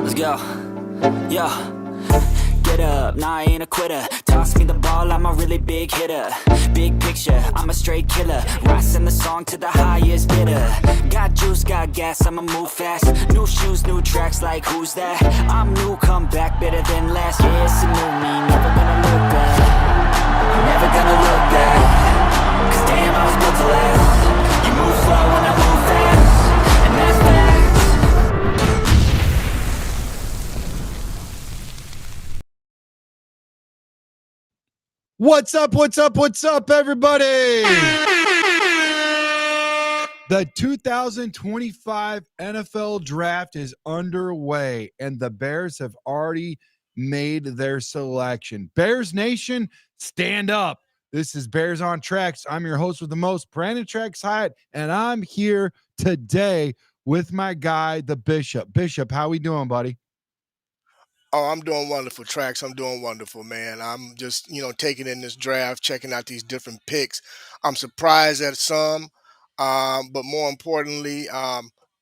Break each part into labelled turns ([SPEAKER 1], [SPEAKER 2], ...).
[SPEAKER 1] Let's go. Yo. Get up, nah, I ain't a quitter. Toss me the ball, I'm a really big hitter. Big picture, I'm a straight killer. Rising the song to the highest bidder. Got juice, got gas, I'ma move fast. New shoes, new tracks, like who's that? I'm new, come back, better than last. Yeah, it's a new me, never gonna look back. Never gonna look back. Cause damn, I was built to last. You move slow and I move fast. And that's facts.
[SPEAKER 2] What's up, everybody? The 2025 NFL Draft is underway, and the Bears have already made their selection. Bears Nation, stand up. This is Bears on Tracks. I'm your host with the most, Brandon Tracks Hiatt, and I'm here today with my guy, the Bishop. Bishop, how we doing, buddy?
[SPEAKER 3] Oh, I'm doing wonderful, Tracks. I'm doing wonderful, man. I'm just, taking in this draft, checking out these different picks. I'm surprised at some, but more importantly, I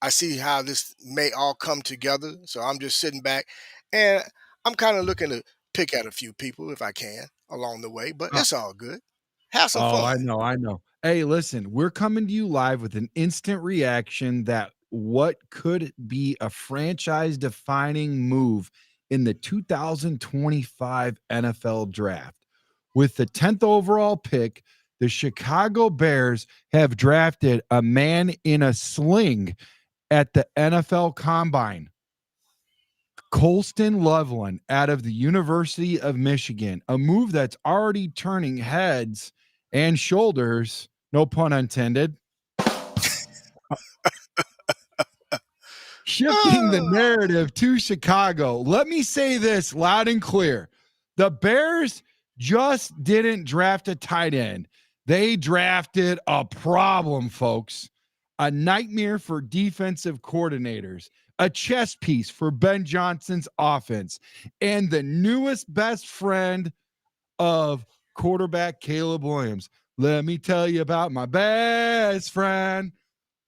[SPEAKER 3] see how this may all come together. So I'm just sitting back and I'm kind of looking to pick at a few people if I can along the way, but it's all good. Have some
[SPEAKER 2] Oh, I
[SPEAKER 3] fun.
[SPEAKER 2] know. Hey, listen, we're coming to you live with an instant reaction that what could be a franchise defining move in the 2025 NFL draft. With the 10th overall pick, the Chicago Bears have drafted a man in a sling at the NFL Combine. Colston Loveland out of the University of Michigan, a move that's already turning heads and shoulders, no pun intended, shifting the
[SPEAKER 3] Ah,
[SPEAKER 2] narrative to Chicago. Let me say this loud and clear. The Bears just didn't draft a tight end. They drafted a problem, folks. A nightmare for defensive coordinators, a chess piece for Ben Johnson's offense, and the newest best friend of quarterback Caleb Williams. Let me tell you about my best friend.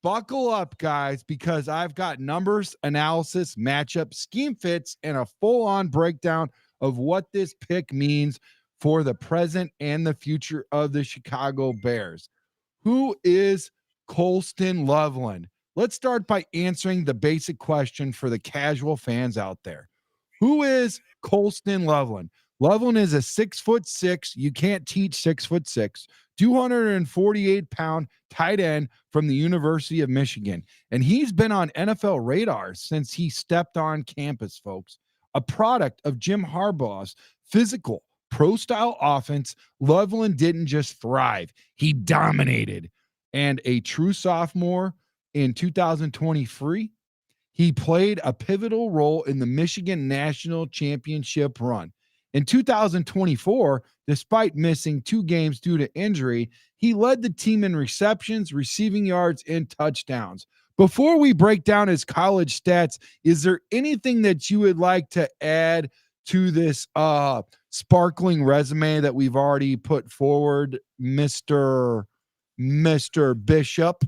[SPEAKER 2] Buckle up, guys, because I've got numbers, analysis, matchup, scheme fits, and a full-on breakdown of what this pick means for the present and the future of the Chicago Bears. Who is Colston Loveland? Let's start by answering the basic question for the casual fans out there. Who is Colston Loveland? Loveland is a 6'6". You can't teach 6'6", 248-pound tight end from the University of Michigan. And he's been on NFL radars since he stepped on campus, folks. A product of Jim Harbaugh's physical, pro-style offense, Loveland didn't just thrive. He dominated. And a true sophomore in 2023, he played a pivotal role in the Michigan National Championship run. In 2024, despite missing 2 games due to injury, he led the team in receptions, receiving yards, and touchdowns. Before we break down his college stats, is there anything that you would like to add to this sparkling resume that we've already put forward, Mr. Bishop?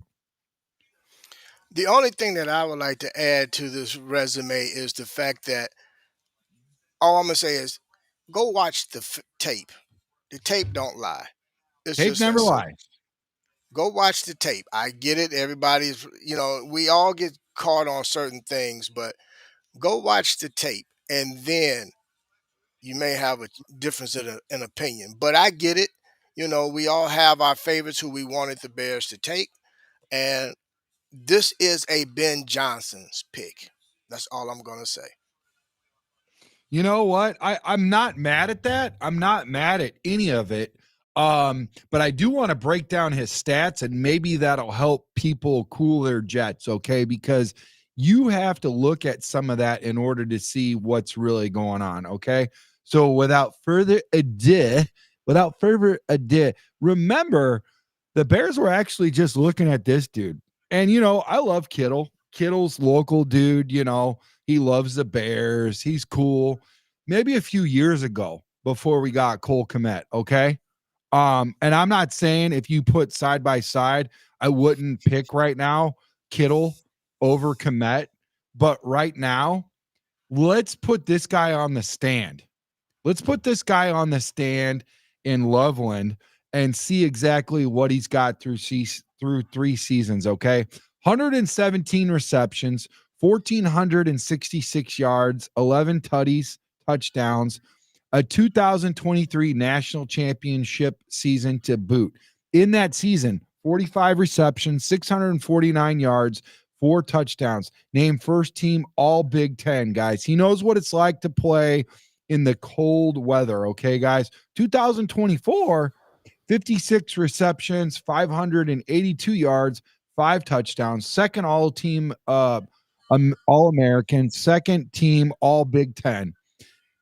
[SPEAKER 3] The only thing that I would like to add to this resume is the fact that all I'm gonna say is go watch the tape. The tape don't lie. It's
[SPEAKER 2] Tape
[SPEAKER 3] just
[SPEAKER 2] never
[SPEAKER 3] that simple.
[SPEAKER 2] lies.
[SPEAKER 3] Go watch the tape. I get it. Everybody's, we all get caught on certain things, but go watch the tape and then you may have a difference in an opinion. But I get it. We all have our favorites who we wanted the Bears to take. And this is a Ben Johnson's pick. That's all I'm going to say.
[SPEAKER 2] You know what? I'm not mad at that. I'm not mad at any of it. But I do want to break down his stats, and maybe that'll help people cool their jets, okay? Because you have to look at some of that in order to see what's really going on, okay? So without further ado, remember the Bears were actually just looking at this dude. And I love Kittle. Kittle's local dude, he loves the Bears. He's cool. Maybe a few years ago before we got Cole Kmet, okay? And I'm not saying if you put side by side, I wouldn't pick right now Kittle over Kmet, but right now, let's put this guy on the stand. Let's put this guy on the stand in Loveland and see exactly what he's got through 3 seasons, okay? 117 receptions, 1,466 yards, 11 touchdowns, a 2023 national championship season to boot. In that season, 45 receptions, 649 yards, 4 touchdowns. Named first team All Big Ten, guys. He knows what it's like to play in the cold weather, okay, guys? 2024, 56 receptions, 582 yards, 5 touchdowns, second all team all American, second team All Big Ten.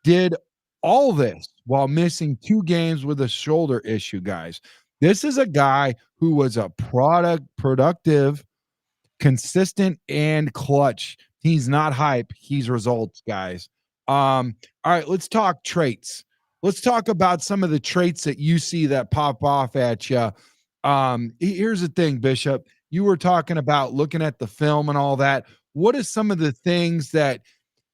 [SPEAKER 2] Did all this while missing 2 games with a shoulder issue, guys. This is a guy who was a productive, consistent, and clutch. He's not hype, he's results, guys. All right, let's talk traits. Let's talk about some of the traits that you see that pop off at you. Here's the thing, Bishop. You were talking about looking at the film and all that. What are some of the things that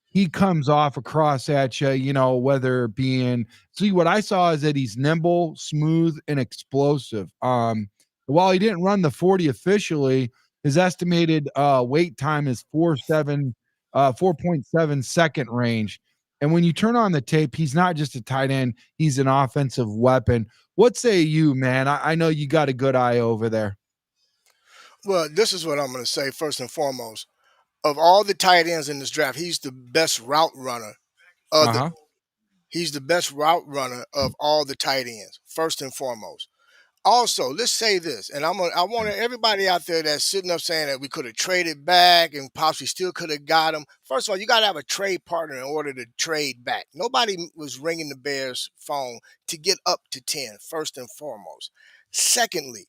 [SPEAKER 2] he comes off across at you, whether being see what I saw is that he's nimble, smooth, and explosive. While he didn't run the 40 officially, his estimated wait time is 4.7 second range. And when you turn on the tape, he's not just a tight end, he's an offensive weapon. What say you, man? I know you got a good eye over there.
[SPEAKER 3] Well, this is what I'm going to say first and foremost. Of all the tight ends in this draft, he's the best route runner of the
[SPEAKER 2] Uh-huh.
[SPEAKER 3] he's the best route runner of all the tight ends, first and foremost. Also, let's say this, and I want everybody out there that's sitting up saying that we could have traded back and possibly still could have got him. First of all, you got to have a trade partner in order to trade back. Nobody was ringing the Bears phone to get up to 10, first and foremost. Secondly,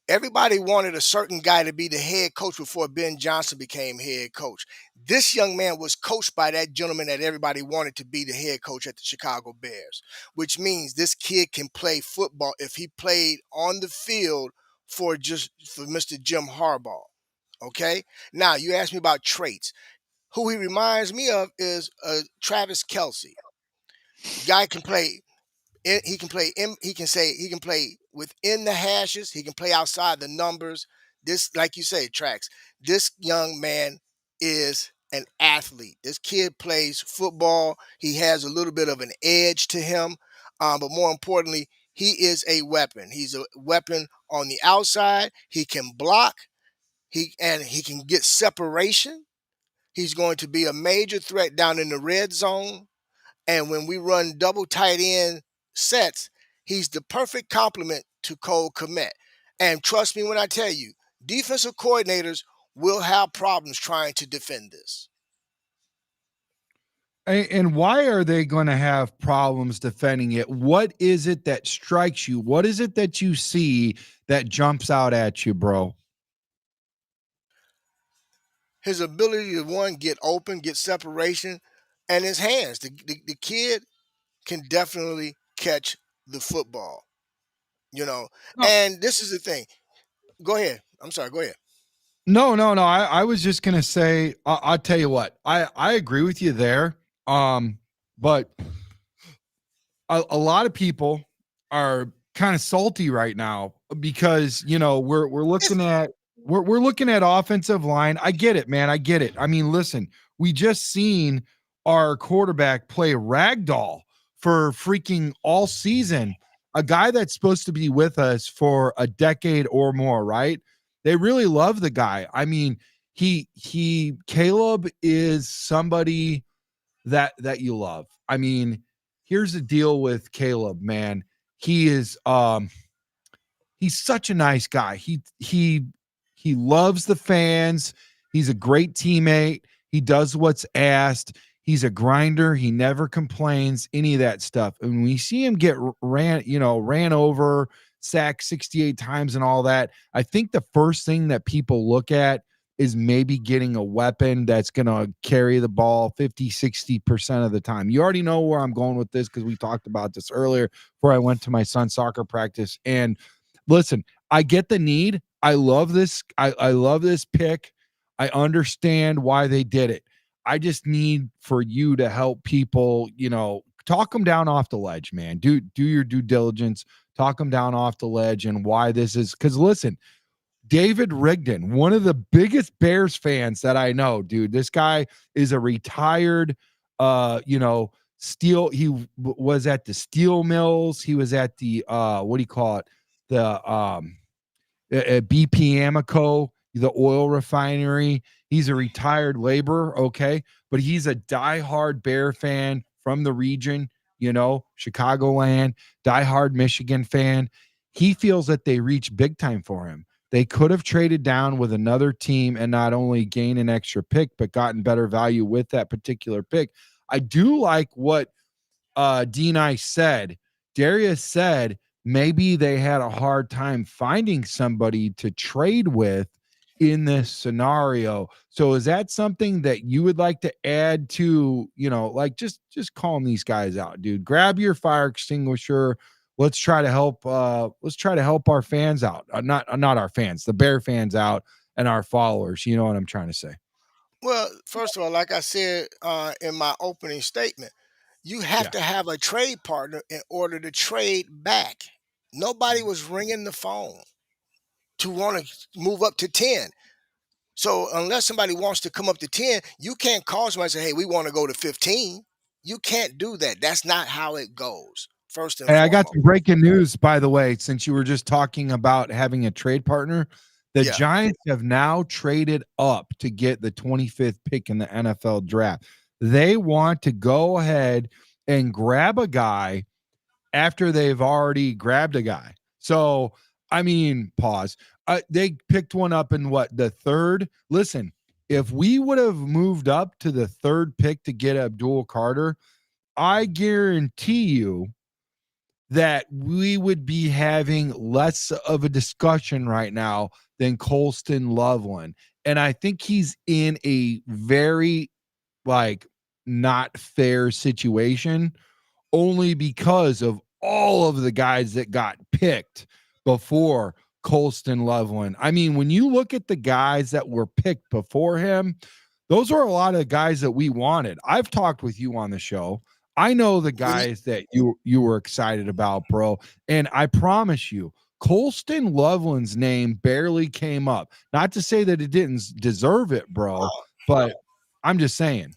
[SPEAKER 3] everybody wanted a certain guy to be the head coach before Ben Johnson became head coach. This young man was coached by that gentleman that everybody wanted to be the head coach at the Chicago Bears, which means this kid can play football if he played on the field for Mr. Jim Harbaugh. Okay? Now, you asked me about traits. Who he reminds me of is Travis Kelsey. Guy can play he can play he can play within the hashes, he can play outside the numbers. This, like you say, Tracks, this young man is an athlete. This kid plays football. He has a little bit of an edge to him, but more importantly, he is a weapon. He's a weapon on the outside. He can block. He can get separation. He's going to be a major threat down in the red zone. And when we run double tight end sets, he's the perfect complement to Cole Kmet. And trust me when I tell you, defensive coordinators will have problems trying to defend this.
[SPEAKER 2] And why are they going to have problems defending it? What is it that strikes you? What is it that you see that jumps out at you, bro?
[SPEAKER 3] His ability to, one, get open, get separation, and his hands. The kid can definitely catch the football, you know.
[SPEAKER 2] No,
[SPEAKER 3] And this is the thing. Go ahead. I'm sorry. Go ahead.
[SPEAKER 2] no. I was just gonna say, I'll tell you what. I agree with you there. But a lot of people are kind of salty right now because we're
[SPEAKER 3] It's,
[SPEAKER 2] looking at we're looking at offensive line. I get it, man. I get it. I mean, listen, we just seen our quarterback play ragdoll for freaking all season. A guy that's supposed to be with us for a decade or more, right? They really love the guy. I mean, he Caleb is somebody that you love. I mean, here's the deal with Caleb, man. He is he's such a nice guy. He loves the fans. He's a great teammate. He does what's asked. He's a grinder. He never complains, any of that stuff. And when we see him get ran over, sacked 68 times and all that, I think the first thing that people look at is maybe getting a weapon that's going to carry the ball 50, 60% of the time. You already know where I'm going with this because we talked about this earlier before I went to my son's soccer practice. And listen, I get the need. I love this. I love this pick. I understand why they did it. I just need for you to help people, talk them down off the ledge, man. Do your due diligence, talk them down off the ledge and why this is. Because listen, David Rigdon, one of the biggest Bears fans that I know, dude. This guy is a retired, steel. Was at the steel mills. He was at the what do you call it? The BP Amoco, the oil refinery. He's a retired laborer, okay, but he's a diehard Bear fan from the region, Chicagoland, diehard Michigan fan. He feels that they reached big time for him. They could have traded down with another team and not only gain an extra pick, but gotten better value with that particular pick. I do like what D said. Darius said maybe they had a hard time finding somebody to trade with in this scenario. So is that something that you would like to add to, like just calling these guys out, dude? Grab your fire extinguisher. Let's try to help our fans out. Not our fans, the Bear fans out and our followers. You know what I'm trying to say?
[SPEAKER 3] Well, first of all, like I said in my opening statement, you have
[SPEAKER 2] Yeah.
[SPEAKER 3] to have a trade partner in order to trade back. Nobody was ringing the phone to want to move up to 10. So unless somebody wants to come up to 10, you can't call somebody and say, hey, we want to go to 15. You can't do that. That's not how it goes, first and
[SPEAKER 2] Hey, I got
[SPEAKER 3] foremost.
[SPEAKER 2] some breaking news, by the way, since you were just talking about having a trade partner. The
[SPEAKER 3] Yeah.
[SPEAKER 2] Giants have now traded up to get the 25th pick in the NFL draft. They want to go ahead and grab a guy after they've already grabbed a guy. So, I mean, pause. They picked one up in what, the third? Listen, if we would have moved up to the third pick to get Abdul Carter, I guarantee you that we would be having less of a discussion right now than Colston Loveland. And I think he's in a very like not fair situation only because of all of the guys that got picked before Colston Loveland. I mean, when you look at the guys that were picked before him, those are a lot of guys that we wanted. I've talked with you on the show. I know the
[SPEAKER 3] We
[SPEAKER 2] guys that you were excited about, bro. And I promise you, Colston Loveland's name barely came up. Not to say that it didn't deserve it, bro,
[SPEAKER 3] uh,
[SPEAKER 2] but I'm just saying.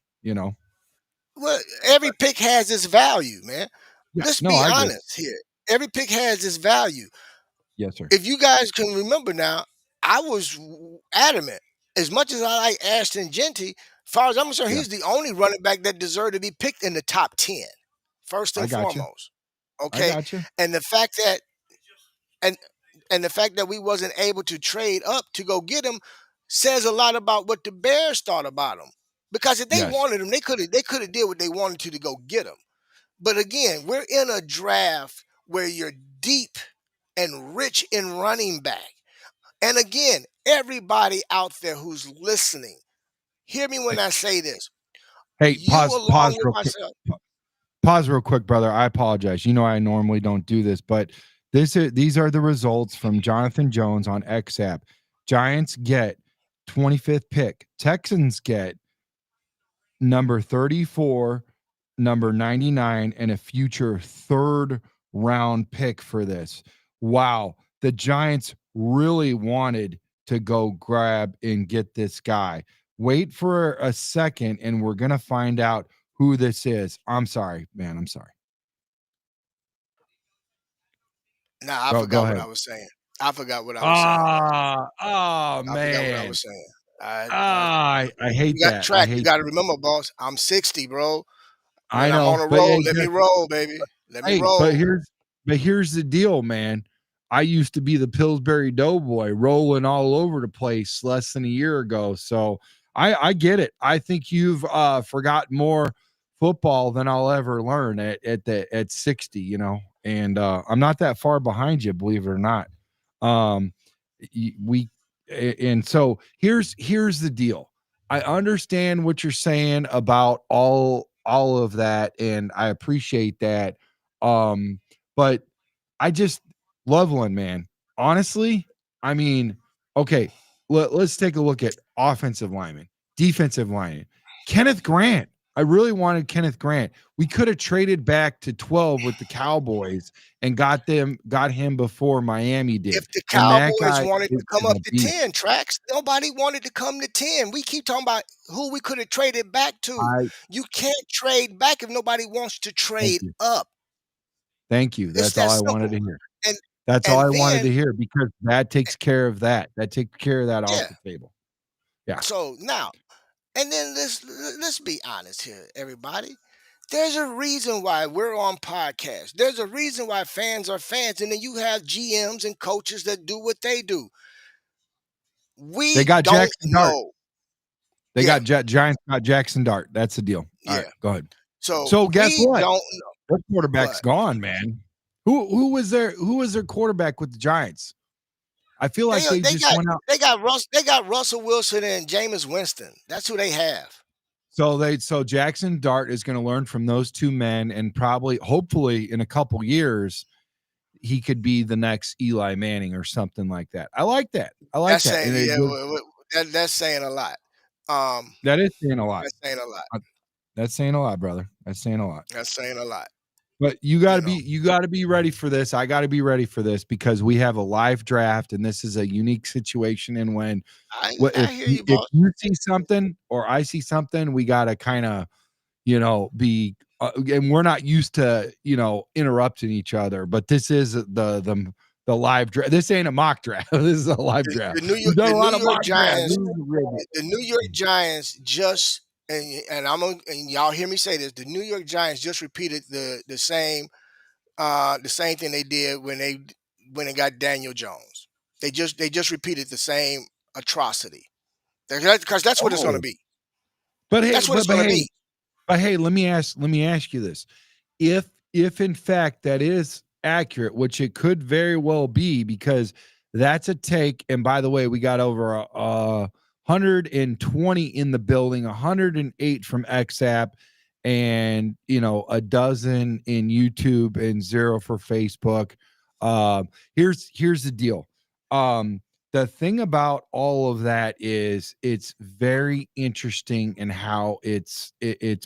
[SPEAKER 3] well, every pick has its value, man.
[SPEAKER 2] Yeah,
[SPEAKER 3] Let's
[SPEAKER 2] no,
[SPEAKER 3] be
[SPEAKER 2] I agree.
[SPEAKER 3] honest here. Every pick has its value.
[SPEAKER 2] Yes, sir.
[SPEAKER 3] If you guys can remember now, I was adamant. As much as I like Ashton Genty, as far as I'm concerned,
[SPEAKER 2] Yeah,
[SPEAKER 3] he's the only running back that deserved to be picked in the top 10, first
[SPEAKER 2] I
[SPEAKER 3] and
[SPEAKER 2] got you.
[SPEAKER 3] foremost.
[SPEAKER 2] I
[SPEAKER 3] Okay.
[SPEAKER 2] got you.
[SPEAKER 3] And the fact that and and the fact that we wasn't able to trade up to go get him says a lot about what the Bears thought about him. Because if they
[SPEAKER 2] Yes.
[SPEAKER 3] wanted him, they could have did what they wanted to go get him. But again, we're in a draft where you're deep and rich in running back. And again, everybody out there who's listening, hear me when
[SPEAKER 2] Hey,
[SPEAKER 3] I say this.
[SPEAKER 2] hey,
[SPEAKER 3] You, along
[SPEAKER 2] pause
[SPEAKER 3] with
[SPEAKER 2] real quick.
[SPEAKER 3] myself,
[SPEAKER 2] Pause real quick, brother. I apologize. I normally don't do this, but these are the results from Jonathan Jones on XApp. Giants get 25th pick. Texans get number 34, number 99, and a future third round pick for this. Wow. The Giants really wanted to go grab and get this guy. Wait for a second, and we're going to find out who this is. I'm sorry, man. I'm sorry.
[SPEAKER 3] nah, I
[SPEAKER 2] Go
[SPEAKER 3] forgot what I
[SPEAKER 2] ahead.
[SPEAKER 3] was saying. I forgot what I was saying, boss.
[SPEAKER 2] Oh
[SPEAKER 3] I forgot what I
[SPEAKER 2] man.
[SPEAKER 3] was saying. I
[SPEAKER 2] I hate
[SPEAKER 3] you got
[SPEAKER 2] that. I
[SPEAKER 3] track. You
[SPEAKER 2] hate
[SPEAKER 3] got to
[SPEAKER 2] that.
[SPEAKER 3] remember, boss. I'm 60, bro.
[SPEAKER 2] I
[SPEAKER 3] When I'm on
[SPEAKER 2] know,
[SPEAKER 3] a
[SPEAKER 2] but
[SPEAKER 3] roll,
[SPEAKER 2] hey,
[SPEAKER 3] let me roll, baby. Let me
[SPEAKER 2] hey, but
[SPEAKER 3] roll.
[SPEAKER 2] here's the deal, man. I used to be the Pillsbury Doughboy rolling all over the place less than a year ago. So I get it. I think you've forgot more football than I'll ever learn at 60, and I'm not that far behind you, believe it or not. Um we and so here's the deal. I understand what you're saying about all of that, and I appreciate that. But I just Loveland, man. Honestly, I mean, okay, let's take a look at offensive lineman, defensive lineman. Kenneth Grant. I really wanted Kenneth Grant. We could have traded back to 12 with the Cowboys and got him before Miami did.
[SPEAKER 3] If the
[SPEAKER 2] And that
[SPEAKER 3] Cowboys
[SPEAKER 2] guy
[SPEAKER 3] wanted
[SPEAKER 2] is
[SPEAKER 3] to come up
[SPEAKER 2] a
[SPEAKER 3] to
[SPEAKER 2] beast.
[SPEAKER 3] 10 tracks, nobody wanted to come to 10. We keep talking about who we could have traded back to.
[SPEAKER 2] I
[SPEAKER 3] You can't trade back if nobody wants to
[SPEAKER 2] Thank
[SPEAKER 3] trade
[SPEAKER 2] you.
[SPEAKER 3] up.
[SPEAKER 2] Thank you.
[SPEAKER 3] It's
[SPEAKER 2] That's all
[SPEAKER 3] that
[SPEAKER 2] I wanted to
[SPEAKER 3] simple.
[SPEAKER 2] hear.
[SPEAKER 3] And
[SPEAKER 2] That's all
[SPEAKER 3] and
[SPEAKER 2] I wanted
[SPEAKER 3] then
[SPEAKER 2] to hear because that takes care of that. That takes care of that off
[SPEAKER 3] yeah.
[SPEAKER 2] the table. Yeah.
[SPEAKER 3] So now, and then let's be honest here, everybody. There's a reason why we're on podcasts. There's a reason why fans are fans, and then you have GMs and coaches that do what they do.
[SPEAKER 2] They
[SPEAKER 3] We
[SPEAKER 2] got
[SPEAKER 3] don't
[SPEAKER 2] Jackson Dart.
[SPEAKER 3] know.
[SPEAKER 2] They
[SPEAKER 3] Yeah,
[SPEAKER 2] got Giants got Jackson Dart. That's the deal. All right,
[SPEAKER 3] yeah.
[SPEAKER 2] go ahead.
[SPEAKER 3] So
[SPEAKER 2] So guess
[SPEAKER 3] we
[SPEAKER 2] what?
[SPEAKER 3] don't know
[SPEAKER 2] Their quarterback's
[SPEAKER 3] what.
[SPEAKER 2] gone, man. Who was their quarterback with the Giants? I feel
[SPEAKER 3] They
[SPEAKER 2] like they
[SPEAKER 3] they
[SPEAKER 2] just
[SPEAKER 3] got
[SPEAKER 2] went out.
[SPEAKER 3] they got Russell Wilson and Jameis Winston. That's who they have.
[SPEAKER 2] So Jackson Dart is going to learn from those two men, and probably, hopefully, in a couple years, he could be the next Eli Manning or something like that. I like that. I like
[SPEAKER 3] That's
[SPEAKER 2] that.
[SPEAKER 3] saying
[SPEAKER 2] And
[SPEAKER 3] yeah, that's saying a lot.
[SPEAKER 2] that is saying a lot.
[SPEAKER 3] That's saying a lot.
[SPEAKER 2] Uh, That's saying a lot, brother. That's saying a lot.
[SPEAKER 3] That's saying a lot.
[SPEAKER 2] But
[SPEAKER 3] You know,
[SPEAKER 2] you got to be ready for this. I got to be ready for this because we have a live draft, and this is a unique situation. And when
[SPEAKER 3] I hear you,
[SPEAKER 2] if
[SPEAKER 3] boss.
[SPEAKER 2] you see something or I see something, we got to kind of be and we're not used to interrupting each other. But this is the live draft. This ain't a mock draft. This is a live draft. We've done
[SPEAKER 3] The
[SPEAKER 2] a
[SPEAKER 3] New
[SPEAKER 2] lot of
[SPEAKER 3] York
[SPEAKER 2] mock drafts.
[SPEAKER 3] Giants, the New York Giants just and y'all hear me say this. The New York Giants just repeated the same thing they did when they got Daniel Jones. They just repeated the same atrocity. Because that's what it's going to
[SPEAKER 2] Oh,
[SPEAKER 3] be.
[SPEAKER 2] but hey,
[SPEAKER 3] That's what it's going to be.
[SPEAKER 2] let me ask you this. If in fact that is accurate, which it could very well be, because that's a take. And by the way, we got over 120 in the building, 108 from XApp, and a dozen in YouTube and 0 for Facebook. Here's the deal. The thing about all of that is it's very interesting in how it's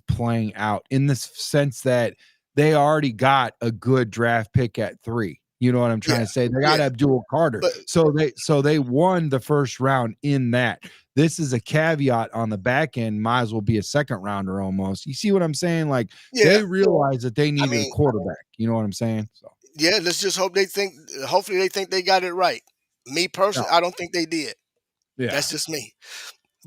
[SPEAKER 2] playing out, in the sense that they already got a good draft pick at 3. You know what I'm trying
[SPEAKER 3] Yeah,
[SPEAKER 2] to say? They got
[SPEAKER 3] yeah.
[SPEAKER 2] Abdul Carter.
[SPEAKER 3] But
[SPEAKER 2] So they won the first round in that. This is a caveat on the back end, might as well be a second rounder almost. You see what I'm saying? Like,
[SPEAKER 3] yeah,
[SPEAKER 2] they realize that they
[SPEAKER 3] I
[SPEAKER 2] needed a
[SPEAKER 3] mean,
[SPEAKER 2] quarterback. You know what I'm saying? So
[SPEAKER 3] yeah. Let's just hope hopefully they think they got it right. Me
[SPEAKER 2] no,
[SPEAKER 3] personally, I don't think they did.
[SPEAKER 2] yeah.
[SPEAKER 3] That's just me.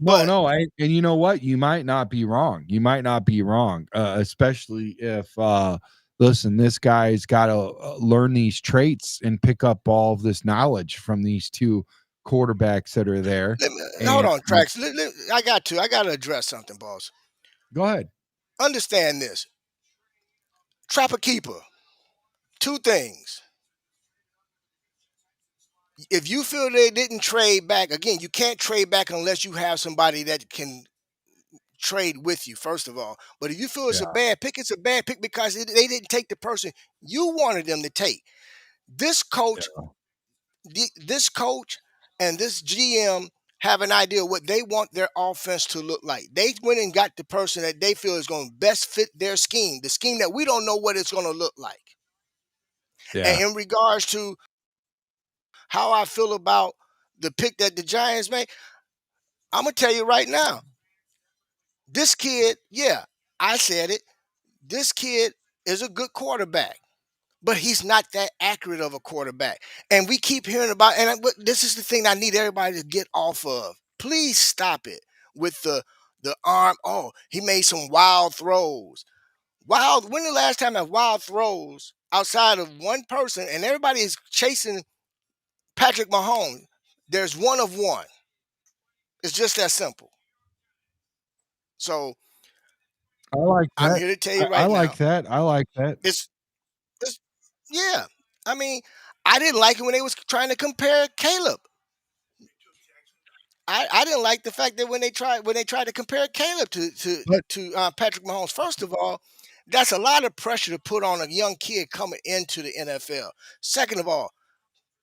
[SPEAKER 2] No,
[SPEAKER 3] But
[SPEAKER 2] no, and you know what? You might not be wrong. You might not be wrong, especially if listen, this guy's got to learn these traits and pick up all of this knowledge from these two quarterbacks that are there.
[SPEAKER 3] hold
[SPEAKER 2] And
[SPEAKER 3] on, Tracks. I got to address something, boss.
[SPEAKER 2] go ahead.
[SPEAKER 3] Understand this. Trapper keeper. Two things. If you feel they didn't trade back, again, you can't trade back unless you have somebody that can trade with you, first of all. But if you feel it's
[SPEAKER 2] Yeah,
[SPEAKER 3] a bad pick, it's a bad pick because they didn't take the person you wanted them to take. This coach,
[SPEAKER 2] yeah,
[SPEAKER 3] this coach and this GM have an idea what they want their offense to look like. They went and got the person that they feel is going to best fit their scheme, the scheme that we don't know what it's going to look like. And
[SPEAKER 2] yeah.
[SPEAKER 3] in regards to how I feel about the pick that the Giants made, I'm going to tell you right now, this kid, yeah, I said it. This kid is a good quarterback, but he's not that accurate of a quarterback. And we keep hearing about, but this is the thing I need everybody to get off of. Please stop it with the arm. Oh, he made some wild throws. Wild. When the last time that wild throws outside of one person and everybody is chasing Patrick Mahomes? There's one of one. It's just that simple. So
[SPEAKER 2] I like
[SPEAKER 3] I'm
[SPEAKER 2] that.
[SPEAKER 3] here to tell you
[SPEAKER 2] I
[SPEAKER 3] right
[SPEAKER 2] like
[SPEAKER 3] now.
[SPEAKER 2] that. I like that.
[SPEAKER 3] It's yeah. I mean, I didn't like it when they was trying to compare Caleb. I didn't like the fact that when they tried to compare Caleb
[SPEAKER 2] But
[SPEAKER 3] to Patrick Mahomes. First of all, that's a lot of pressure to put on a young kid coming into the NFL. Second of all,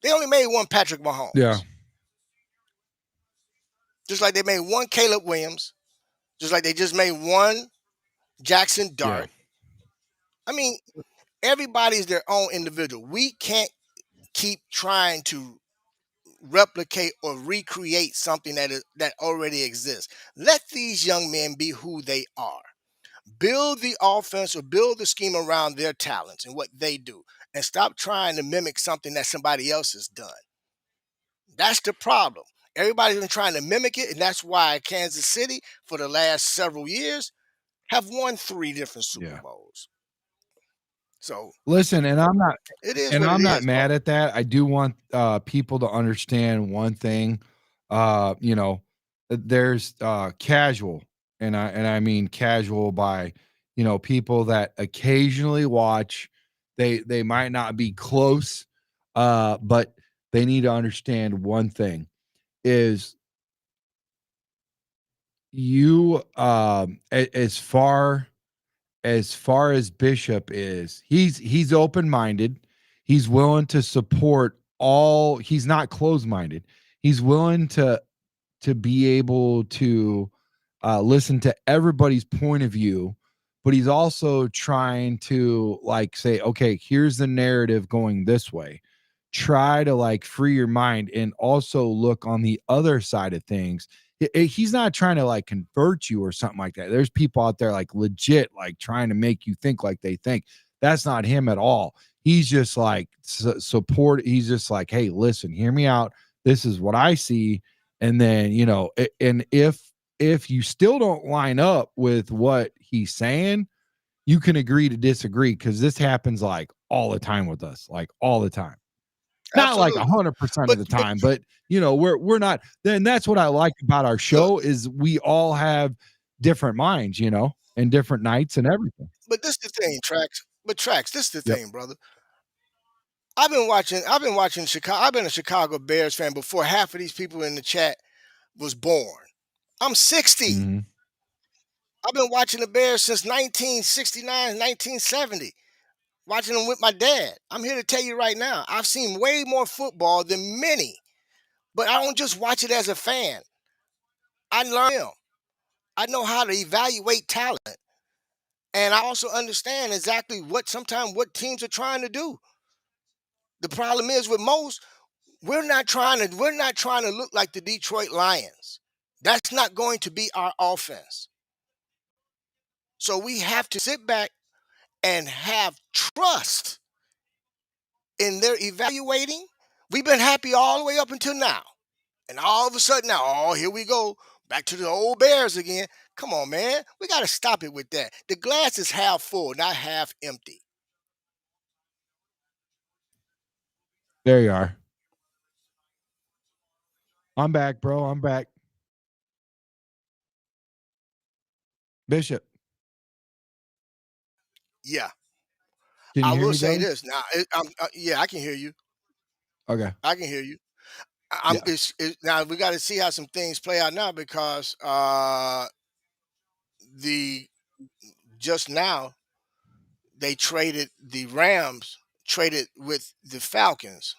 [SPEAKER 3] they only made one Patrick
[SPEAKER 2] yeah,
[SPEAKER 3] Mahomes, just like they made one Caleb Williams. Just like they just made one Jackson
[SPEAKER 2] Yeah.
[SPEAKER 3] Dart. I mean, everybody's their own individual. We can't keep trying to replicate or recreate something that already exists. Let these young men be who they are. Build the offense or build the scheme around their talents and what they do, and stop trying to mimic something that somebody else has done. That's the problem. Everybody's been trying to mimic it, and that's why Kansas City, for the last several years, have won 3 different Super
[SPEAKER 2] Yeah.
[SPEAKER 3] Bowls. So
[SPEAKER 2] Listen,
[SPEAKER 3] it is
[SPEAKER 2] and
[SPEAKER 3] what it
[SPEAKER 2] I'm not
[SPEAKER 3] is, bro.
[SPEAKER 2] mad at that. I do want people to understand one thing. You know, there's casual, and I mean casual by, people that occasionally watch. They might not be close, but they need to understand one thing is you as far as Bishop is, he's open-minded. He's willing to support all. He's not closed-minded. He's willing to be able to listen to everybody's point of view, but he's also trying to like say, okay, here's the narrative going this way. Try to like free your mind and also look on the other side of things. He's not trying to like convert you or something like that. There's people out there like legit like trying to make you think like they think. That's not him at all. He's just like support. He's just like, hey, listen, hear me out. This is what I see. And then, and if you still don't line up with what he's saying, you can agree to disagree, because this happens like all the time with us, like all the time. Not like
[SPEAKER 3] Absolutely.
[SPEAKER 2] 100% of
[SPEAKER 3] But
[SPEAKER 2] the time, but we're not. Then that's what I like about our
[SPEAKER 3] look,
[SPEAKER 2] show is we all have different minds, and different nights and everything.
[SPEAKER 3] but this the thing, Tracks. But Tracks, this the
[SPEAKER 2] Yep.
[SPEAKER 3] thing, brother. I've been watching Chicago. I've been a Chicago Bears fan before half of these people in the chat was born. I'm 60.
[SPEAKER 2] Mhm.
[SPEAKER 3] I've been watching the Bears since 1969, 1970. Watching them with my dad. I'm here to tell you right now, I've seen way more football than many, but I don't just watch it as a fan. I learn them. I know how to evaluate talent, and I also understand exactly what teams are trying to do. The problem is with most, we're not trying to look like the Detroit Lions. That's not going to be our offense. So we have to sit back and have trust in their evaluating. We've been happy all the way up until now. And all of a sudden now, oh, here we go. Back to the old Bears again. Come on, man. We got to stop it with that. The glass is half full, not half empty.
[SPEAKER 2] There you are. I'm back, bro. I'm back. Bishop,
[SPEAKER 3] Yeah.
[SPEAKER 2] can you
[SPEAKER 3] I
[SPEAKER 2] hear
[SPEAKER 3] will
[SPEAKER 2] me,
[SPEAKER 3] say
[SPEAKER 2] brother?
[SPEAKER 3] this. Now, yeah, I can hear you.
[SPEAKER 2] Okay.
[SPEAKER 3] I can hear you.
[SPEAKER 2] Yeah.
[SPEAKER 3] Now we got to see how some things play out now because the just now they traded the Rams traded with the Falcons.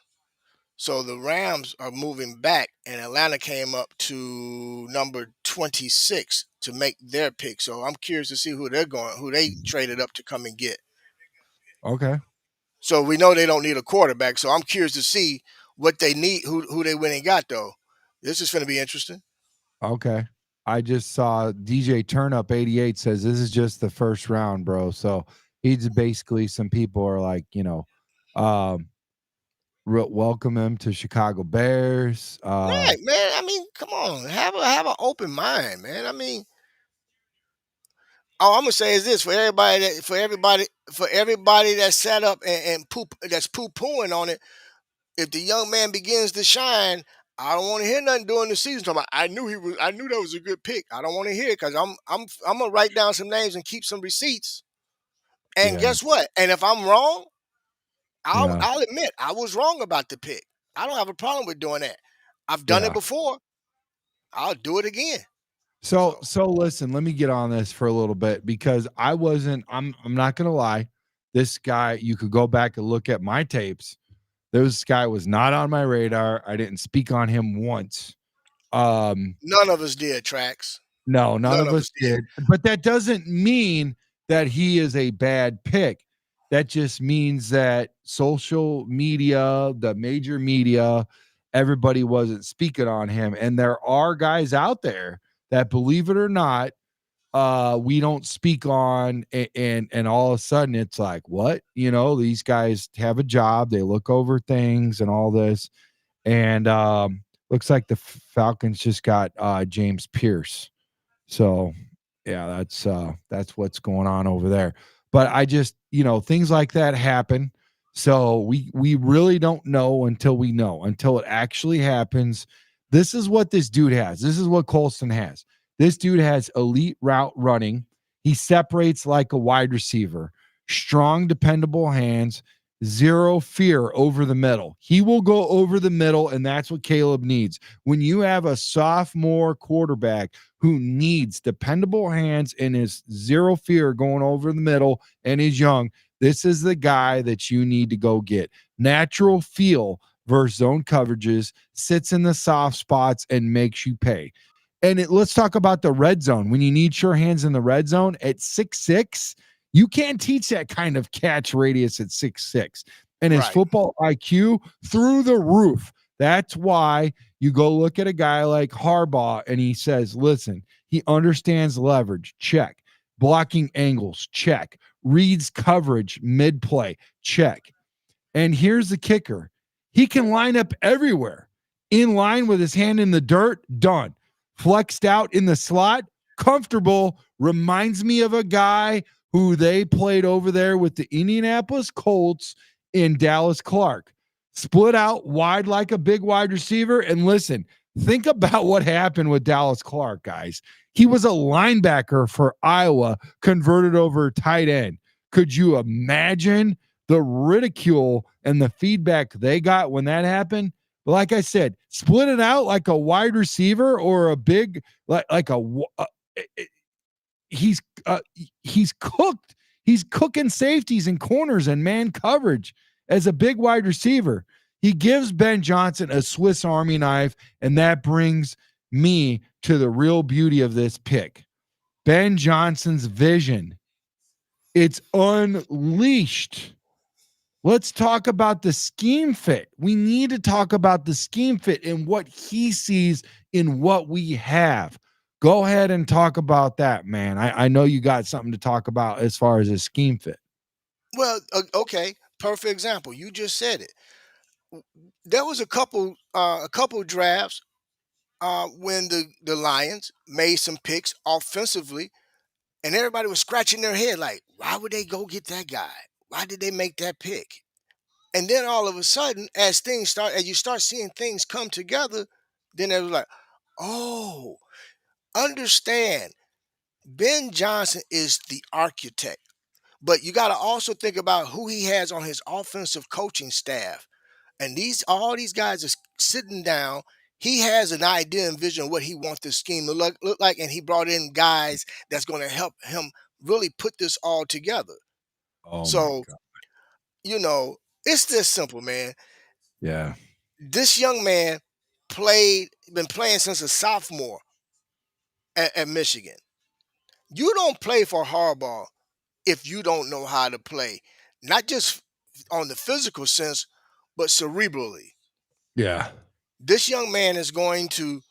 [SPEAKER 3] So the Rams are moving back, and Atlanta came up to number 26 to make their pick. So I'm curious to see who they traded up to come and get.
[SPEAKER 2] Okay.
[SPEAKER 3] So we know they don't need a quarterback. So I'm curious to see what they need, who they went and got though. This is going to be interesting.
[SPEAKER 2] Okay. I just saw DJ Turnup 88 says this is just the first round, bro. So he's basically some people are like, um, welcome him to Chicago Bears.
[SPEAKER 3] Right, man. I mean, come on, have an open mind, man. I mean, all I'm gonna say is this for everybody that sat up and poo pooing on it. If the young man begins to shine, I don't want to hear nothing during the season. Talking about, I knew that was a good pick. I don't want to hear it because I'm gonna write down some names and keep some receipts. And
[SPEAKER 2] Yeah.
[SPEAKER 3] guess what? And if I'm wrong, I'll
[SPEAKER 2] Yeah.
[SPEAKER 3] I'll admit I was wrong about the pick. I don't have a problem with doing that. I've done it
[SPEAKER 2] Yeah.
[SPEAKER 3] before. I'll do it again.
[SPEAKER 2] So
[SPEAKER 3] So
[SPEAKER 2] listen, let me get on this for a little bit because I'm not gonna lie. This guy, you could go back and look at my tapes. This guy was not on my radar. I didn't speak on him once. Um,
[SPEAKER 3] none of us did, Tracks.
[SPEAKER 2] No, none
[SPEAKER 3] None
[SPEAKER 2] of
[SPEAKER 3] of
[SPEAKER 2] us
[SPEAKER 3] us did.
[SPEAKER 2] did. But that doesn't mean that he is a bad pick. That just means that social media, the major media, everybody wasn't speaking on him. And there are guys out there that, believe it or not, we don't speak on, and all of a sudden it's like, what? These guys have a job, they look over things and all this. And looks like the Falcons just got James Pierce. So yeah, that's what's going on over there. But I just, things like that happen. So we really don't know until we know, until it actually happens. This is what this dude has. This is what Colston has. This dude has elite route running. He separates like a wide receiver. Strong, dependable hands, zero fear over the middle. He will go over the middle, and that's what Caleb needs. When you have a sophomore quarterback who needs dependable hands and is zero fear going over the middle and is young, this is the guy that you need to go get. Natural feel versus zone coverages, sits in the soft spots and makes you pay. And let's talk about the red zone. When you need sure hands in the red zone at 6'6", you can't teach that kind of catch radius at 6'6". And his
[SPEAKER 3] Right.
[SPEAKER 2] football IQ through the roof. That's why you go look at a guy like Harbaugh and he says, listen, he understands leverage, check. Blocking angles, check. Reads coverage mid-play, check. And here's the kicker. He can line up everywhere. In line with his hand in the dirt, done. Flexed out in the slot, comfortable. Reminds me of a guy who they played over there with the Indianapolis Colts in Dallas Clark. Split out wide like a big wide receiver. And listen, think about what happened with Dallas Clark, guys. He was a linebacker for Iowa, converted over tight end. Could you imagine the ridicule and the feedback they got when that happened? Like I said, split it out like a wide receiver or a big, he's cooked. He's cooking safeties and corners and man coverage as a big wide receiver. He gives Ben Johnson a Swiss Army knife, and that brings me to the real beauty of this pick. Ben Johnson's vision. It's unleashed. Let's talk about the scheme fit. We need to talk about the scheme fit and what he sees in what we have. Go ahead and talk about that, man. I know you got something to talk about as far as his scheme fit.
[SPEAKER 3] Well, okay, perfect example. You just said it. There was a couple drafts when the Lions made some picks offensively, and everybody was scratching their head like, why would they go get that guy? Why did they make that pick? And then all of a sudden, as you start seeing things come together, then it was like, oh, understand. Ben Johnson is the architect, but you got to also think about who he has on his offensive coaching staff. And all these guys are sitting down. He has an idea and vision of what he wants this scheme to look like, and he brought in guys that's going to help him really put this all together.
[SPEAKER 2] Oh my
[SPEAKER 3] So,
[SPEAKER 2] God.
[SPEAKER 3] it's this simple, man.
[SPEAKER 2] Yeah.
[SPEAKER 3] This young man been playing since a sophomore at Michigan. You don't play for Harbaugh if you don't know how to play, not just on the physical sense, but cerebrally.
[SPEAKER 2] Yeah.
[SPEAKER 3] This young man he's going to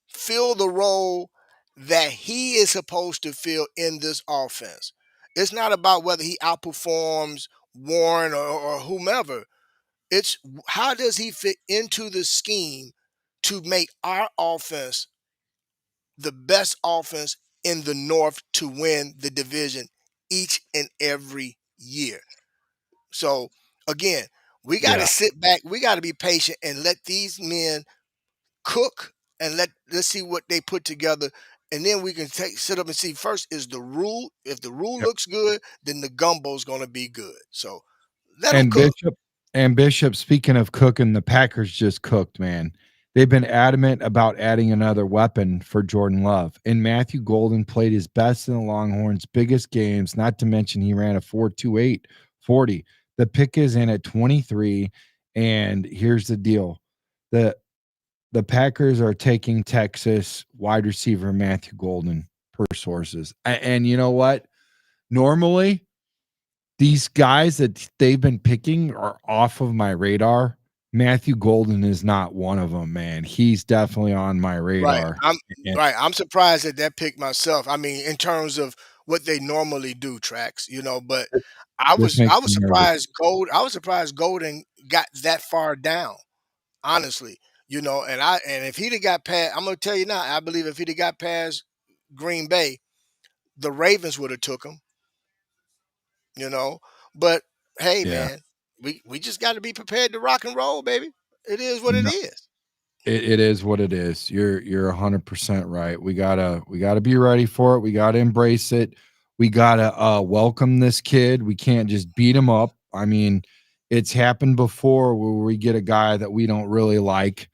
[SPEAKER 3] fill the role that he is supposed to fill in this offense. It's not about whether he outperforms Warren or whomever. It's how does he fit into the scheme to make our offense the best offense in the North to win the division each and every year. So again, we got to
[SPEAKER 2] Yeah.
[SPEAKER 3] sit back, we got to be patient and let these men cook and let's see what they put together. And then we can sit up and see first is the rule. If the rule
[SPEAKER 2] Yep.
[SPEAKER 3] looks good, then the gumbo's going to be good. So let them
[SPEAKER 2] And
[SPEAKER 3] cook.
[SPEAKER 2] Bishop, speaking of cooking, the Packers just cooked, man. They've been adamant about adding another weapon for Jordan Love. And Matthew Golden played his best in the Longhorns' biggest games, not to mention he ran a 4.28 40. The pick is in at 23. And here's the deal. The The Packers are taking Texas wide receiver Matthew Golden per sources. And you know what? Normally, these guys that they've been picking are off of my radar. Matthew Golden is not one of them, man. He's definitely on my
[SPEAKER 3] Right.
[SPEAKER 2] radar.
[SPEAKER 3] I'm
[SPEAKER 2] And
[SPEAKER 3] right. I'm surprised at that pick myself. I mean, in terms of what they normally do, Tracks, but I
[SPEAKER 2] this
[SPEAKER 3] was
[SPEAKER 2] makes
[SPEAKER 3] I was
[SPEAKER 2] me nervous.
[SPEAKER 3] surprised Golden got that far down, honestly. And if he'd have got past, I'm gonna tell you now, I believe if he'd have got past Green Bay, the Ravens would have took him, you know. But hey,
[SPEAKER 2] Yeah.
[SPEAKER 3] man, we just got to be prepared to rock and roll, baby. It is what it
[SPEAKER 2] No,
[SPEAKER 3] is.
[SPEAKER 2] it is what it is. You're 100% right. We gotta be ready for it. We gotta embrace it. We gotta welcome this kid. We can't just beat him up. I mean, it's happened before where we get a guy that we don't really like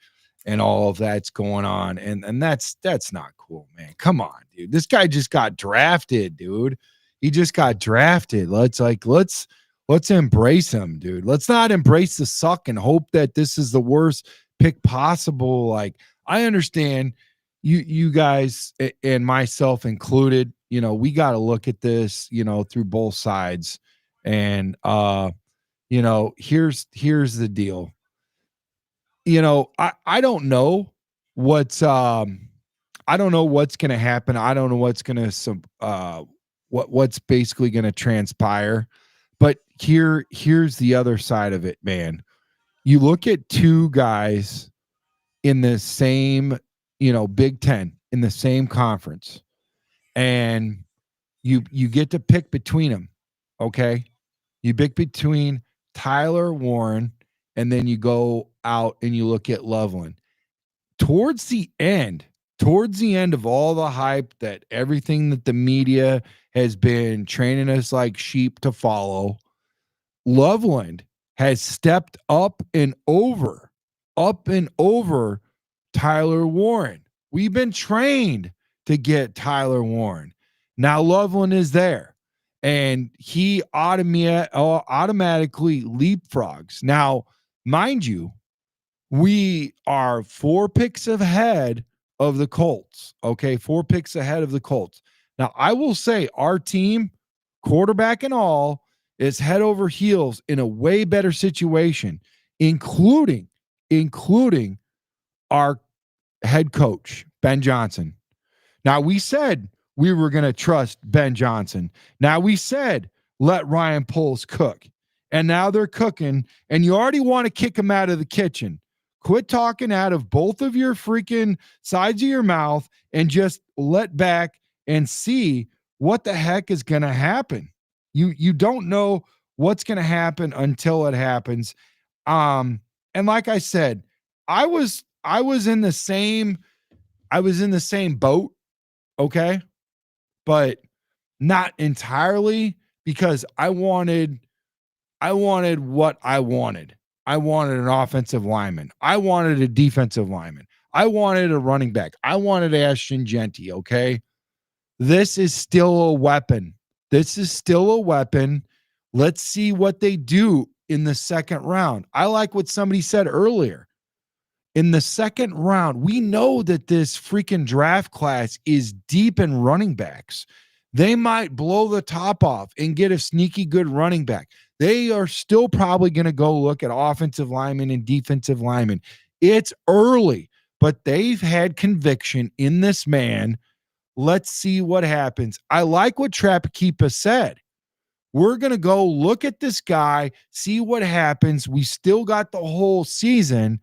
[SPEAKER 2] and all of that's going on. And that's not cool, man. Come on, dude. This guy just got drafted, dude. He just got drafted. Let's embrace him, dude. Let's not embrace the suck and hope that this is the worst pick possible. Like, I understand you guys and myself included, we got to look at this, through both sides. And here's the deal. I don't know what's I don't know what's going to happen. I don't know what's going to what's basically going to transpire. But here's the other side of it, man. You look at two guys in the same, Big Ten, in the same conference, and you get to pick between them. Okay. You pick between Tyler Warren, and then you go out and you look at Loveland. Towards the end, of all the hype, that everything that the media has been training us like sheep to follow, Loveland has stepped up and over Tyler Warren. We've been trained to get Tyler Warren. Now Loveland is there, and he automatically leapfrogs. Now, mind you, we are 4 picks ahead of the Colts. Okay, 4 picks ahead of the Colts. Now, I will say our team, quarterback and all, is head over heels in a way better situation, including our head coach, Ben Johnson. Now, we said we were going to trust Ben Johnson. Now, we said let Ryan Poles cook. And now they're cooking, and you already want to kick him out of the kitchen. Quit talking out of both of your freaking sides of your mouth and just let back and see what the heck is going to happen. You don't know what's going to happen until it happens. And like I said, I was in the same boat, okay? But not entirely, because I wanted what I wanted. I wanted an offensive lineman. I wanted a defensive lineman. I wanted a running back. I wanted Ashton Genty, okay? This is still a weapon. Let's see what they do in the second round. I like what somebody said earlier. In the second round, we know that this freaking draft class is deep in running backs. They might blow the top off and get a sneaky good running back. They are still probably going to go look at offensive linemen and defensive linemen. It's early, but they've had conviction in this man. Let's see what happens. I like what Trapakeepa said. We're going to go look at this guy, see what happens. We still got the whole season,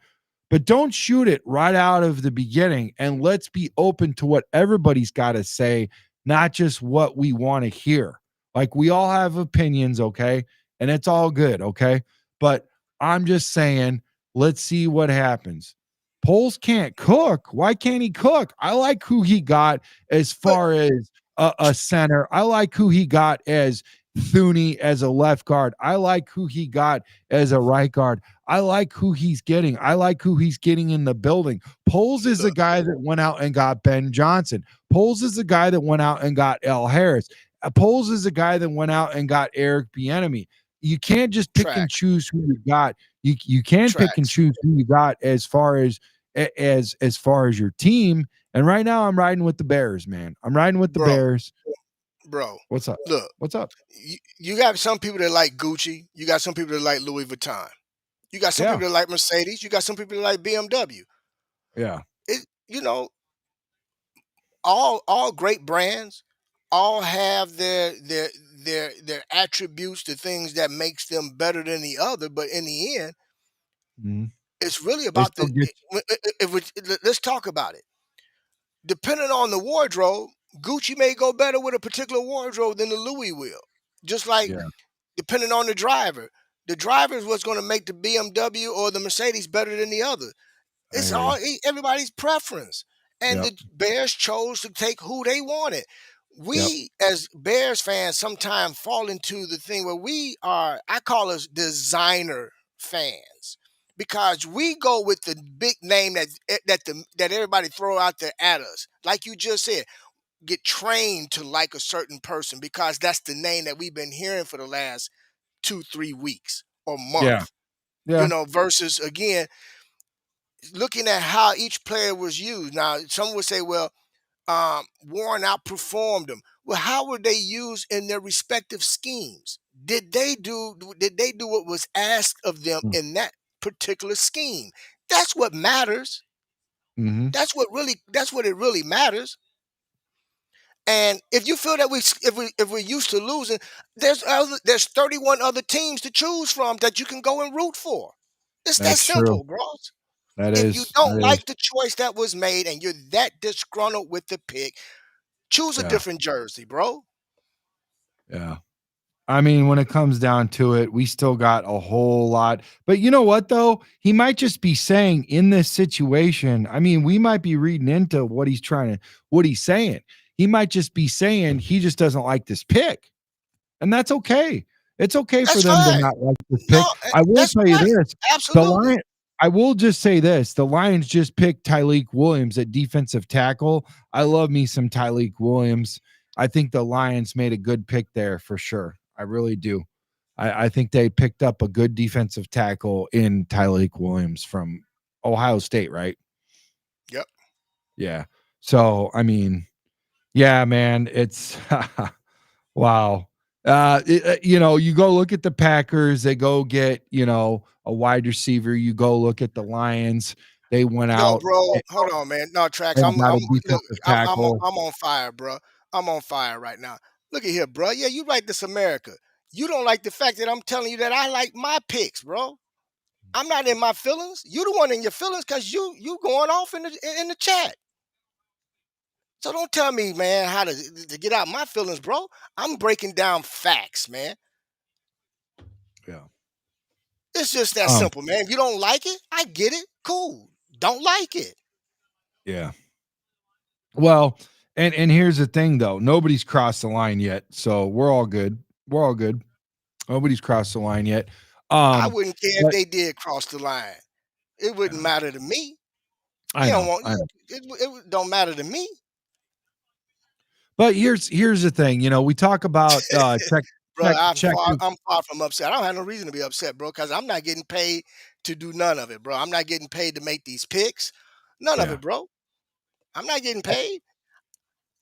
[SPEAKER 2] but don't shoot it right out of the beginning. And let's be open to what everybody's got to say, not just what we want to hear. Like, we all have opinions, okay? And it's all good, okay? But I'm just saying, let's see what happens. Poles can't cook. Why can't he cook? I like who he got as far as a center. I like who he got as Thuney as a left guard. I like who he got as a right guard. I like who he's getting. I like who he's getting in the building. Poles is the guy that went out and got Ben Johnson. Poles is the guy that went out and got L. Harris. Poles is the guy that went out and got Eric Bieniemy. You can't just pick and choose who you got. You can pick and
[SPEAKER 3] Tracks.
[SPEAKER 2] choose who you got as far as as far as your team. And right now, I'm riding with the Bears, man. I'm riding with the
[SPEAKER 3] bro,
[SPEAKER 2] Bears.
[SPEAKER 3] bro.
[SPEAKER 2] What's up?
[SPEAKER 3] Look,
[SPEAKER 2] What's up?
[SPEAKER 3] you got some people that like Gucci. You got some people that like Louis Vuitton. You got some
[SPEAKER 2] Yeah,
[SPEAKER 3] people that like Mercedes. You got some people that like BMW.
[SPEAKER 2] yeah,
[SPEAKER 3] It, you know, all great brands all have their attributes, the things that makes them better than the other. But in the end,
[SPEAKER 2] mhm.
[SPEAKER 3] it's really
[SPEAKER 2] They
[SPEAKER 3] about
[SPEAKER 2] still
[SPEAKER 3] the.
[SPEAKER 2] get
[SPEAKER 3] If we, let's talk about it. Depending on the wardrobe, Gucci may go better with a particular wardrobe than the Louis will. Just like
[SPEAKER 2] yeah,
[SPEAKER 3] depending on the driver is what's going to make the BMW or the Mercedes better than the other.
[SPEAKER 2] I
[SPEAKER 3] It's
[SPEAKER 2] hear you.
[SPEAKER 3] all everybody's preference. And
[SPEAKER 2] Yep,
[SPEAKER 3] the Bears chose to take who they wanted.
[SPEAKER 2] yep,
[SPEAKER 3] We as Bears fans sometimes fall into the thing where we are, I call us designer fans. Because we go with the big name that everybody throw out there at us. Like you just said, get trained to like a certain person because that's the name that we've been hearing for the last 2-3 weeks or
[SPEAKER 2] yeah,
[SPEAKER 3] month.
[SPEAKER 2] yeah,
[SPEAKER 3] Versus again, looking at how each player was used. Now, some would say, well, Warren outperformed them. Well, how were they used in their respective schemes? Did they do what was asked of them
[SPEAKER 2] mm,
[SPEAKER 3] in that particular scheme? That's what matters.
[SPEAKER 2] mhm.
[SPEAKER 3] That's what it really matters. And if you feel that if we're used to losing, there's 31 other teams to choose from that you can go and root for. It's that
[SPEAKER 2] That's true.
[SPEAKER 3] simple, bro.
[SPEAKER 2] That
[SPEAKER 3] If you
[SPEAKER 2] is,
[SPEAKER 3] don't
[SPEAKER 2] that is,
[SPEAKER 3] like the choice that was made and you're that disgruntled with the pick, choose a
[SPEAKER 2] yeah,
[SPEAKER 3] different jersey, bro.
[SPEAKER 2] yeah. I mean, when it comes down to it, we still got a whole lot. But you know what, though? He might just be saying in this situation, I mean, we might be reading into what he's saying. He might just be saying he just doesn't like this pick. And that's okay. It's okay for
[SPEAKER 3] That's
[SPEAKER 2] them to
[SPEAKER 3] fine.
[SPEAKER 2] not like this
[SPEAKER 3] No,
[SPEAKER 2] pick. I will
[SPEAKER 3] that's
[SPEAKER 2] tell you
[SPEAKER 3] fine.
[SPEAKER 2] this, the
[SPEAKER 3] Absolutely.
[SPEAKER 2] Lion I will just say this, the Lions just picked Tyleik Williams at defensive tackle. I love me some Tyleik Williams. I think the Lions made a good pick there for sure. I really do. I think they picked up a good defensive tackle in Tyleik Williams from Ohio State, right?
[SPEAKER 3] Yep.
[SPEAKER 2] Yeah. So, I mean, yeah, man, it's wow. You go look at the Packers, they go get, a wide receiver. You go look at the Lions. They went
[SPEAKER 3] Yo,
[SPEAKER 2] out
[SPEAKER 3] bro, hold on, man. No tracks.
[SPEAKER 2] and got a
[SPEAKER 3] Look.
[SPEAKER 2] defensive tackle.
[SPEAKER 3] I'm on fire, bro. I'm on fire right now. Look at here, bro. Yeah, you like this America. You don't like the fact that I'm telling you that I like my picks, bro. I'm not in my feelings. You the one in your feelings because you going off in the chat. So don't tell me, man, how to get out my feelings, bro. I'm breaking down facts, man.
[SPEAKER 2] Yeah.
[SPEAKER 3] It's just that
[SPEAKER 2] Um,
[SPEAKER 3] simple, man. If you don't like it, I get it. Cool. Don't like it.
[SPEAKER 2] yeah. Well, and here's the thing though. Nobody's crossed the line yet. So we're all good. We're all good. Nobody's crossed the line yet.
[SPEAKER 3] I
[SPEAKER 2] Um,
[SPEAKER 3] wouldn't care if
[SPEAKER 2] but
[SPEAKER 3] they did cross the line. It wouldn't
[SPEAKER 2] yeah,
[SPEAKER 3] matter to me.
[SPEAKER 2] I
[SPEAKER 3] You don't
[SPEAKER 2] know.
[SPEAKER 3] want
[SPEAKER 2] I know.
[SPEAKER 3] it don't matter to me.
[SPEAKER 2] But here's the thing, we talk about
[SPEAKER 3] Bro,
[SPEAKER 2] check
[SPEAKER 3] I'm far from upset. I don't have no reason to be upset, bro, because I'm not getting paid to do none of it, bro. I'm not getting paid to make these picks. None of
[SPEAKER 2] yeah.
[SPEAKER 3] it, bro. I'm not getting paid.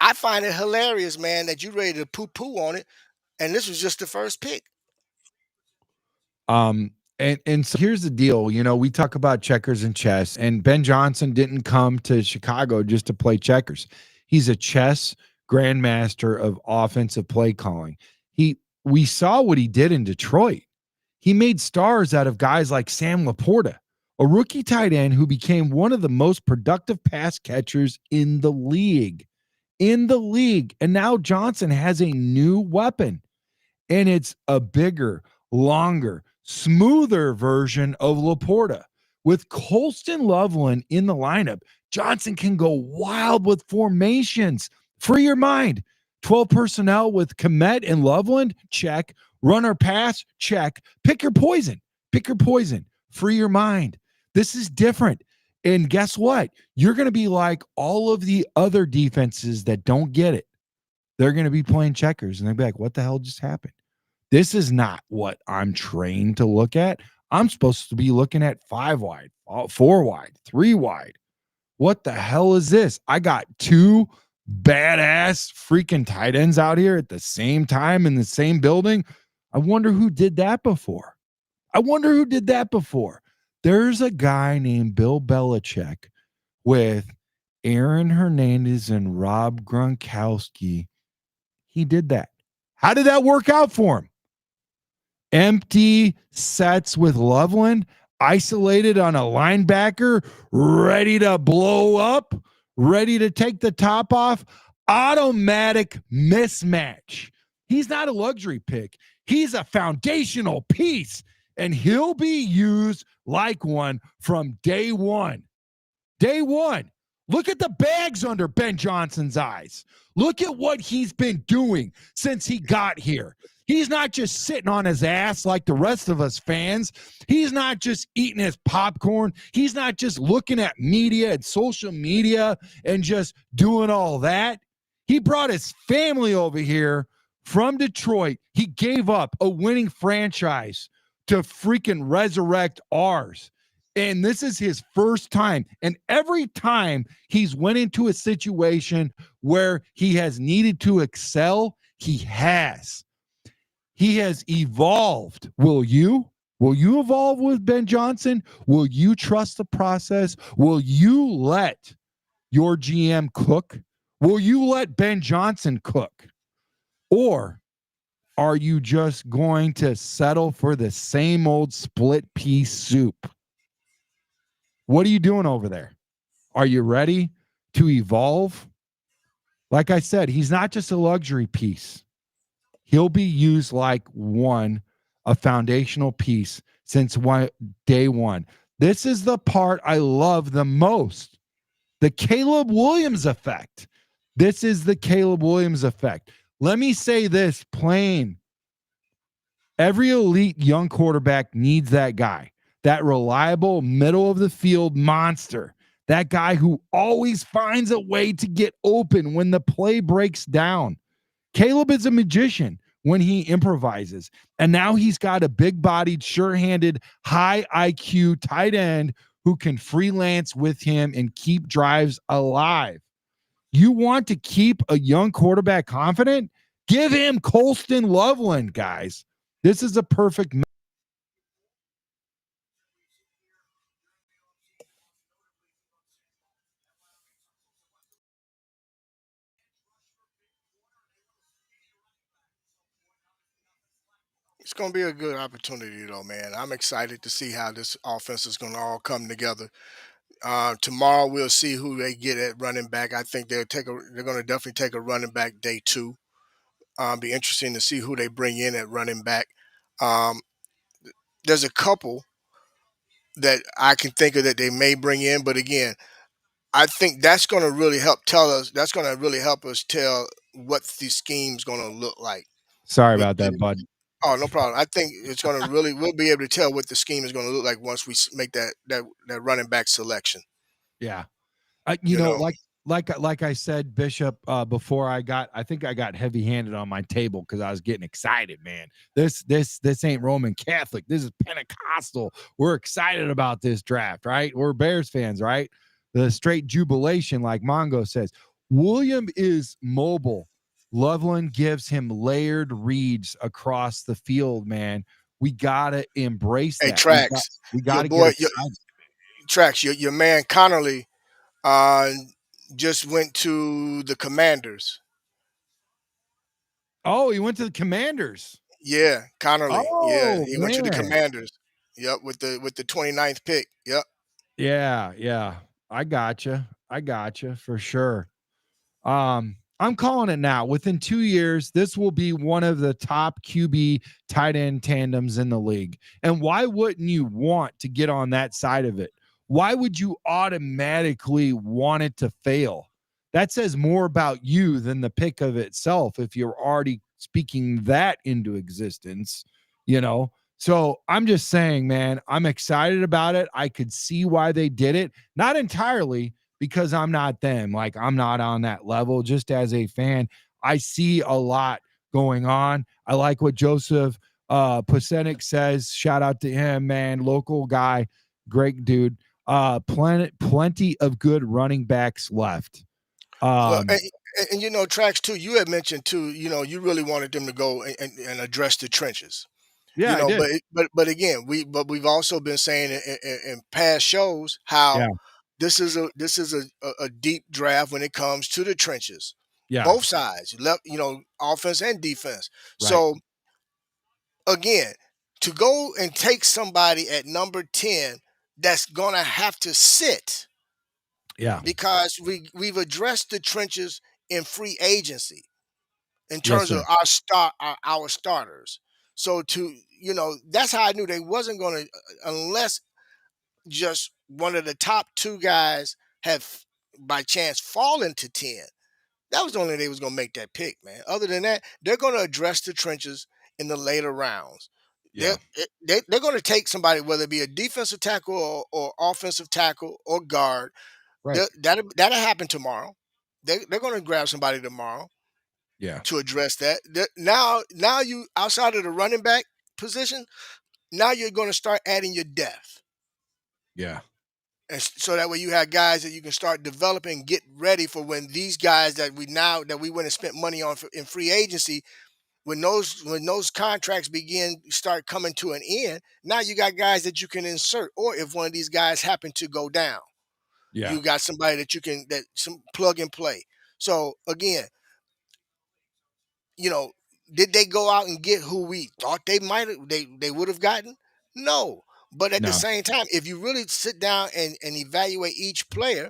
[SPEAKER 3] I find it hilarious, man, that you ready to poo-poo on it, and this was just the first pick.
[SPEAKER 2] And so here's the deal, we talk about checkers and chess, and Ben Johnson didn't come to Chicago just to play checkers. He's a chess grandmaster of offensive play calling. We saw what he did in Detroit. He made stars out of guys like Sam Laporta, a rookie tight end who became one of the most productive pass catchers in the league. In the league. And now Johnson has a new weapon, and it's a bigger, longer, smoother version of Laporta. With Colston Loveland in the lineup, Johnson can go wild with formations. Free your mind. 12 personnel with Komet and Loveland, check. Runner pass, check. Pick your poison. Pick your poison. Free your mind. This is different. And guess what? You're going to be like all of the other defenses that don't get it. They're going to be playing checkers and they'll be like, what the hell just happened? This is not what I'm trained to look at. I'm supposed to be looking at 5 wide, 4 wide, 3 wide. What the hell is this? I got two badass freaking tight ends out here at the same time in the same building. I wonder who did that before. There's a guy named Bill Belichick with Aaron Hernandez and Rob Gronkowski. He did that. How did that work out for him? Empty sets with Loveland, isolated on a linebacker, ready to blow up, ready to take the top off. Automatic mismatch. He's not a luxury pick. He's a foundational piece, and he'll be used like one from day one. Day one. Look at the bags under Ben Johnson's eyes. Look at what he's been doing since he got here. He's not just sitting on his ass like the rest of us fans. He's not just eating his popcorn. He's not just looking at media and social media and just doing all that. He brought his family over here from Detroit. He gave up a winning franchise to freaking resurrect ours. And this is his first time. And every time he's went into a situation where he has needed to excel, he has. He has evolved. Will you? Will you evolve with Ben Johnson? Will you trust the process? Will you let your GM cook? Will you let Ben Johnson cook? Or are you just going to settle for the same old split pea soup? What are you doing over there? Are you ready to evolve? Like I said, he's not just a luxury piece. He'll be used like a foundational piece since day one. This is the part I love the most. The Caleb Williams effect. This is the Caleb Williams effect. Let me say this plain. Every elite young quarterback needs that guy, that reliable middle of the field monster, that guy who always finds a way to get open when the play breaks down. Caleb is a magician when he improvises. And now he's got a big-bodied, sure-handed, high IQ tight end who can freelance with him and keep drives alive. You want to keep a young quarterback confident? Give him Colston Loveland, guys. This is a perfect match.
[SPEAKER 3] It's going to be a good opportunity, though, man. I'm excited to see how this offense is going to all come together. Tomorrow we'll see who they get at running back. I think they're going to definitely take a running back day two. Be interesting to see who they bring in at running back. Um, there's a couple that I can think of that they may bring in, but again, I think that's going to really help tell us. That's going to really help us tell what the scheme's going to look like.
[SPEAKER 2] Sorry about that, bud.
[SPEAKER 3] Oh, no problem. I think it's going to really we'll be able to tell what the scheme is going to look like once we make that running back selection.
[SPEAKER 2] Yeah.
[SPEAKER 3] You know,
[SPEAKER 2] Like I said, Bishop, before I think I got heavy-handed on my table because I was getting excited, man. This ain't Roman Catholic. This is Pentecostal. We're excited about this draft, right? We're Bears fans, right? The straight jubilation, like Mongo says. William is mobile. Loveland gives him layered reads across the field, man. We gotta embrace that.
[SPEAKER 3] Hey, Tracks,
[SPEAKER 2] we gotta
[SPEAKER 3] boy,
[SPEAKER 2] get excited.
[SPEAKER 3] Tracks, your man Connerly just went to the Commanders.
[SPEAKER 2] Oh, he went to the Commanders.
[SPEAKER 3] Yeah, Connerly. Yeah,
[SPEAKER 2] Oh,
[SPEAKER 3] he went to the
[SPEAKER 2] man.
[SPEAKER 3] Commanders. Yep, with the 29th pick. Yep.
[SPEAKER 2] Yeah. I gotcha for sure. I'm calling it now. Within 2 years, this will be one of the top QB tight end tandems in the league. And why wouldn't you want to get on that side of it? Why would you automatically want it to fail? That says more about you than the pick of itself if you're already speaking that into existence, you know? So I'm just saying, man, I'm excited about it. I could see why they did it. Not entirely, because I'm not them. Like, I'm not on that level. Just as a fan, I see a lot going on. I like what Joseph Pasenik says. Shout out to him, man. Local guy, great dude. Plenty of good running backs left.
[SPEAKER 3] Well,
[SPEAKER 2] Um,
[SPEAKER 3] and you know, Tracks too. You had mentioned too. You know, you really wanted them to go and address the trenches.
[SPEAKER 2] yeah,
[SPEAKER 3] You
[SPEAKER 2] I
[SPEAKER 3] know,
[SPEAKER 2] did.
[SPEAKER 3] but again, we've also been saying in past shows how
[SPEAKER 2] Yeah,
[SPEAKER 3] this is a deep draft when it comes to the trenches,
[SPEAKER 2] yeah,
[SPEAKER 3] both sides, left, you know, offense and defense.
[SPEAKER 2] right.
[SPEAKER 3] So again, to go and take somebody at number 10 that's gonna have to sit
[SPEAKER 2] Yeah,
[SPEAKER 3] because we've addressed the trenches in free agency in
[SPEAKER 2] yes,
[SPEAKER 3] terms of
[SPEAKER 2] sir.
[SPEAKER 3] our starters. So to you know, that's how I knew they wasn't going to unless just one of the top two guys have by chance fallen to 10. That was the only way they was going to make that pick, man. Other than that, they're going to address the trenches in the later rounds. They're,
[SPEAKER 2] Yeah,
[SPEAKER 3] they're going to take somebody, whether it be a defensive tackle or offensive tackle or guard.
[SPEAKER 2] right.
[SPEAKER 3] That'll happen tomorrow. They're going to grab somebody tomorrow
[SPEAKER 2] Yeah,
[SPEAKER 3] to address that. Now you outside of the running back position, now you're going to start adding your depth,
[SPEAKER 2] yeah,
[SPEAKER 3] and so that way you have guys that you can start developing, get ready for when these guys that we went and spent money on in free agency. When those contracts start coming to an end, now you got guys that you can insert, or if one of these guys happen to go down,
[SPEAKER 2] yeah.
[SPEAKER 3] you got somebody that you can that some plug and play. So again, you know, did they go out and get who we thought they would have gotten? No. But at the
[SPEAKER 2] No,
[SPEAKER 3] same time, if you really sit down and evaluate each player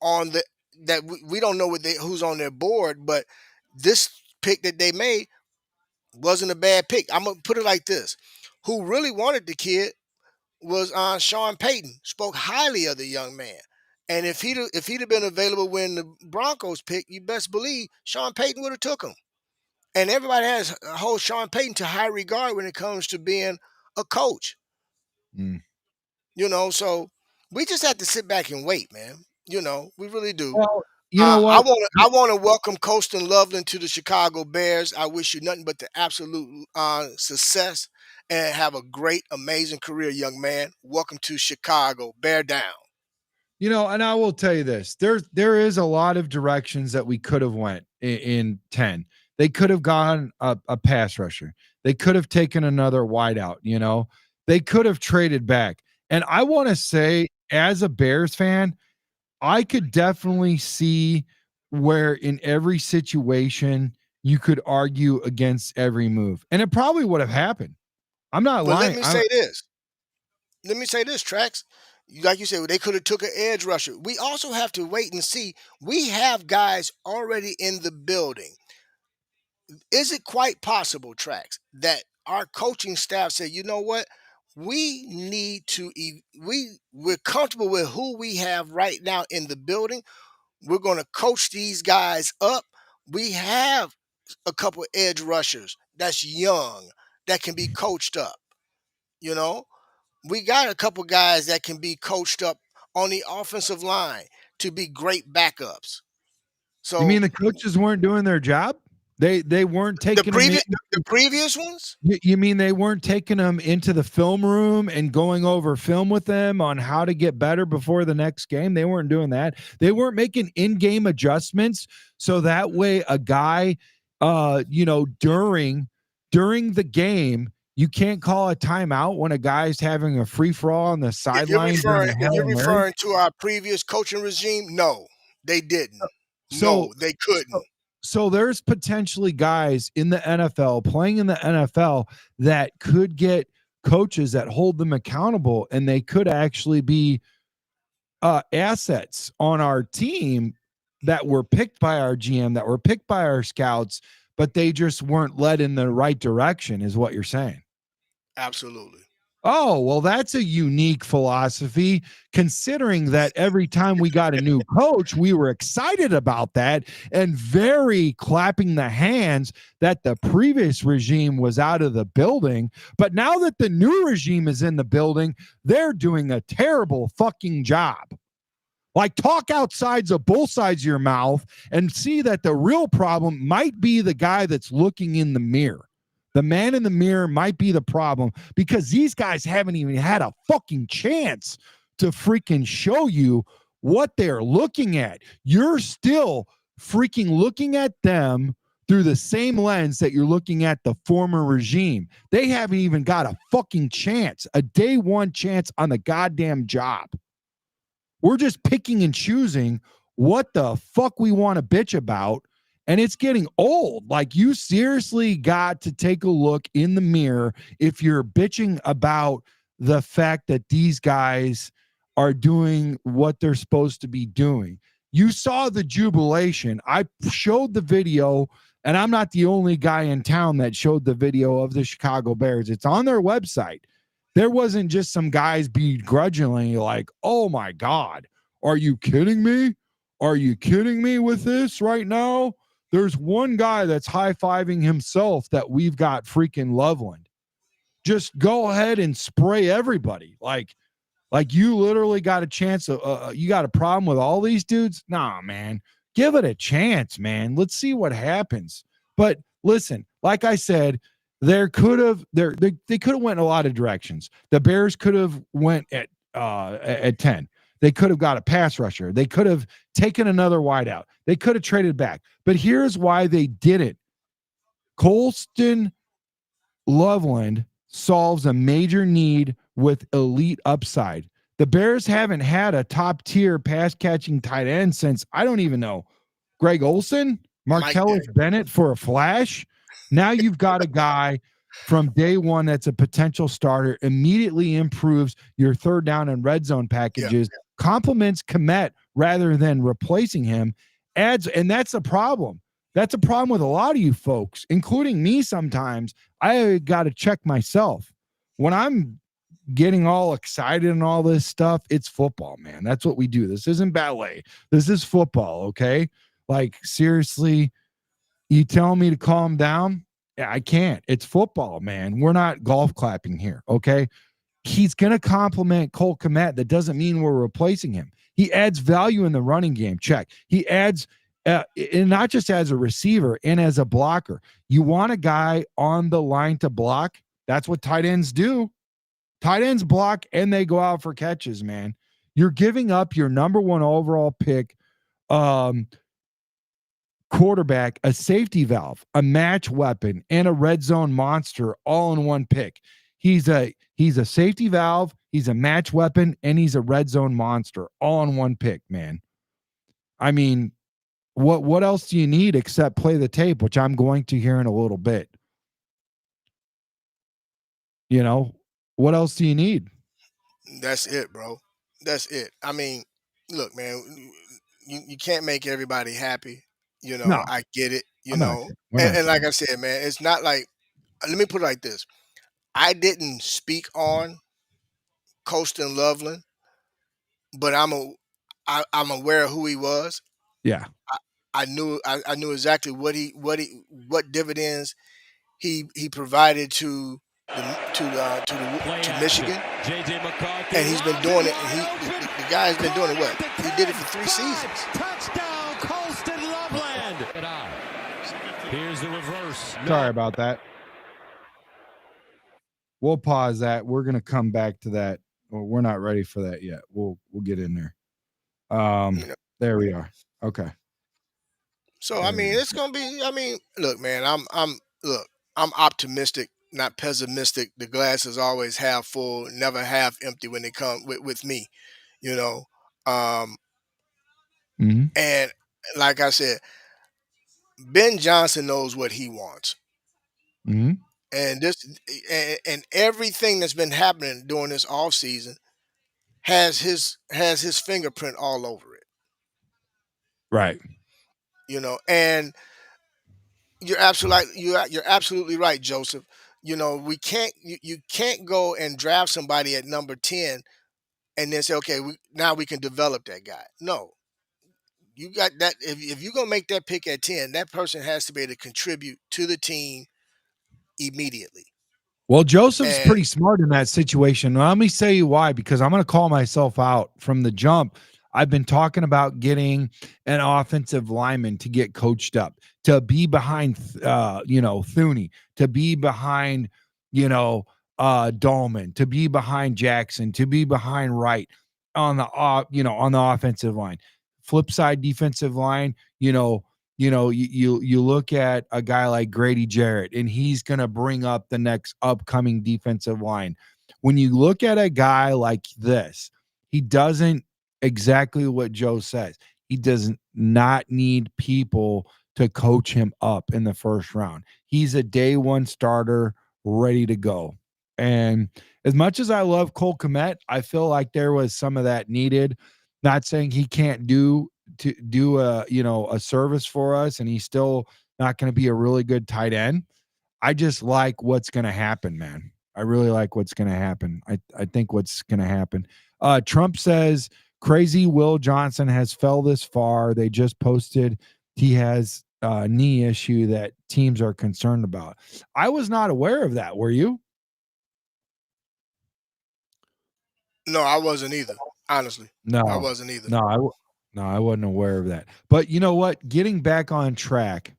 [SPEAKER 3] on the that we don't know who's on their board, but this pick that they made wasn't a bad pick. I'm gonna put it like this: who really wanted the kid was Sean Payton. Spoke highly of the young man, and if he'd have been available when the Broncos picked, you best believe Sean Payton would have took him. And everybody holds Sean Payton to high regard when it comes to being a coach.
[SPEAKER 2] mm.
[SPEAKER 3] You know, so we just have to sit back and wait, man. You know, we really do.
[SPEAKER 2] Well, you know
[SPEAKER 3] I
[SPEAKER 2] what?
[SPEAKER 3] want to I want to welcome Colston Loveland to the Chicago Bears. I wish you nothing but the absolute success and have a great, amazing career, young man. Welcome to Chicago. Bear down.
[SPEAKER 2] You know, and I will tell you this: there is a lot of directions that we could have went in 10. They could have gone a pass rusher. They could have taken another wideout. You know, they could have traded back. And I want to say, as a Bears fan, I could definitely see where in every situation you could argue against every move, and it probably would have happened. I'm not
[SPEAKER 3] But let
[SPEAKER 2] lying.
[SPEAKER 3] me say this. Let me say this, Trax. Like you said, they could have took an edge rusher. We also have to wait and see. We have guys already in the building. Is it quite possible, Trax, that our coaching staff said, you know what? We need to we're comfortable with who we have right now in the building. We're going to coach these guys up. We have a couple edge rushers that's young that can be coached up, you know? We got a couple guys that can be coached up on the offensive line to be great backups.
[SPEAKER 2] You
[SPEAKER 3] So
[SPEAKER 2] mean the coaches weren't doing their job? They weren't
[SPEAKER 3] the
[SPEAKER 2] taking them in.
[SPEAKER 3] previous ones,
[SPEAKER 2] You mean they weren't taking them into the film room and going over film with them on how to get better before the next game? They weren't doing that. They weren't making in-game adjustments so that way a guy, during the game, you can't call a timeout when a guy's having a free for all on the
[SPEAKER 3] if you're
[SPEAKER 2] sideline during
[SPEAKER 3] referring
[SPEAKER 2] a
[SPEAKER 3] if
[SPEAKER 2] Hail
[SPEAKER 3] you're
[SPEAKER 2] Mary.
[SPEAKER 3] referring to our previous coaching regime, no, they didn't.
[SPEAKER 2] So
[SPEAKER 3] No, they couldn't.
[SPEAKER 2] so there's potentially guys in the NFL playing in the NFL that could get coaches that hold them accountable, and they could actually be assets on our team that were picked by our GM, that were picked by our scouts, but they just weren't led in the right direction, is what you're saying.
[SPEAKER 3] Absolutely.
[SPEAKER 2] Oh, well, that's a unique philosophy, considering that every time we got a new coach, we were excited about that and very clapping the hands that the previous regime was out of the building. But now that the new regime is in the building, they're doing a terrible fucking job. Like, talk outsides of both sides of your mouth and see that the real problem might be the guy that's looking in the mirror. The man in the mirror might be the problem because these guys haven't even had a fucking chance to freaking show you what they're looking at. You're still freaking looking at them through the same lens that you're looking at the former regime. They haven't even got a fucking chance, a day one chance on the goddamn job. We're just picking and choosing what the fuck we want to bitch about. And it's getting old. Like, you seriously got to take a look in the mirror if you're bitching about the fact that these guys are doing what they're supposed to be doing. You saw the jubilation. I showed the video, and I'm not the only guy in town that showed the video of the Chicago Bears. It's on their website. There wasn't just some guys begrudgingly like, oh my God, are you kidding me? Are you kidding me with this right now? There's one guy that's high-fiving himself that we've got freaking Loveland. Just go ahead and spray everybody. Like you literally got a chance. You got a problem with all these dudes? Nah, man. Give it a chance, man. Let's see what happens. But listen, like I said, they could have went in a lot of directions. The Bears could have went at 10. They could have got a pass rusher. They could have taken another wideout. They could have traded back. But here's why they didn't. Colston Loveland solves a major need with elite upside. The Bears haven't had a top-tier pass-catching tight end since, I don't even know, Greg Olsen, Martellus Bennett for a flash. Now you've got a guy from day one that's a potential starter, immediately improves your third down and red zone packages, complements Kmet rather than replacing him, adds, and that's a problem. That's a problem with a lot of you folks, including me sometimes. I got to check myself. When I'm getting all excited and all this stuff, it's football, man. That's what we do. This isn't ballet. This is football, okay? Like, seriously, you tell me to calm down? I can't. It's football, man. We're not golf clapping here, okay? He's going to complement Cole Kmet. That doesn't mean we're replacing him. He adds value in the running game. Check. He adds, and not just as a receiver and as a blocker. You want a guy on the line to block? That's what tight ends do. Tight ends block and they go out for catches, man. You're giving up your number one overall pick, quarterback, a safety valve, a match weapon, and a red zone monster all in one pick. He's a safety valve, he's a match weapon, and he's a red zone monster all in one pick, man. I mean, what else do you need except play the tape, which I'm going to here in a little bit? You know, what else do you need?
[SPEAKER 3] That's it, bro. That's it. I mean, look, man, you can't make everybody happy. You know,
[SPEAKER 2] No,
[SPEAKER 3] I get it, you
[SPEAKER 2] I'm not.
[SPEAKER 3] know.
[SPEAKER 2] We're not.
[SPEAKER 3] And like I said, man, it's not like, let me put it like this. I didn't speak on Colston Loveland, but I'm aware of who he was.
[SPEAKER 2] Yeah.
[SPEAKER 3] I knew exactly what dividends he provided to Michigan, and he's been doing it. And the guy has been doing it. What he did it for 3 seasons.
[SPEAKER 4] Touchdown, Colston Loveland. Here's the reverse.
[SPEAKER 2] Sorry about that. We'll pause that. We're gonna come back to that. Well, we're not ready for that yet. We'll get in there. There we are. Okay.
[SPEAKER 3] So I mean, it's gonna be. I mean, look, man, I'm optimistic, not pessimistic. The glass is always half full, never half empty when they come with me, you know. And like I said, Ben Johnson knows what he wants. And and everything that's been happening during this off season has his fingerprint all over it.
[SPEAKER 2] Right.
[SPEAKER 3] You know, and you're absolutely right, Joseph. You know, you can't go and draft somebody at number 10 and then say, okay, now we can develop that guy. No, you got that. If you're gonna make that pick at 10, that person has to be able to contribute to the team immediately.
[SPEAKER 2] Well, Joseph's pretty smart in that situation. Let me say you why, because I'm going to call myself out from the jump. I've been talking about getting an offensive lineman to get coached up, to be behind, Thuney, to be behind, Dahlman, to be behind Jackson, to be behind Wright. on the on the offensive line. Flip side defensive line, you look at a guy like Grady Jarrett, and he's going to bring up the next upcoming defensive line. When you look at a guy like this, he doesn't exactly what Joe says. He does not need people to coach him up in the first round. He's a day one starter ready to go. And as much as I love Cole Kmet, I feel like there was some of that needed. Not saying he can't do a service for us, and he's still not going to be a really good tight end. I just like what's going to happen, man. I really like what's going to happen. I think what's going to happen. Trump says crazy Will Johnson has fell this far. They just posted he has a knee issue that teams are concerned about. I was not aware of that. Were you?
[SPEAKER 3] No, I wasn't either. Honestly,
[SPEAKER 2] No,
[SPEAKER 3] I wasn't either.
[SPEAKER 2] No, I wasn't aware of that. But you know what? Getting back on track,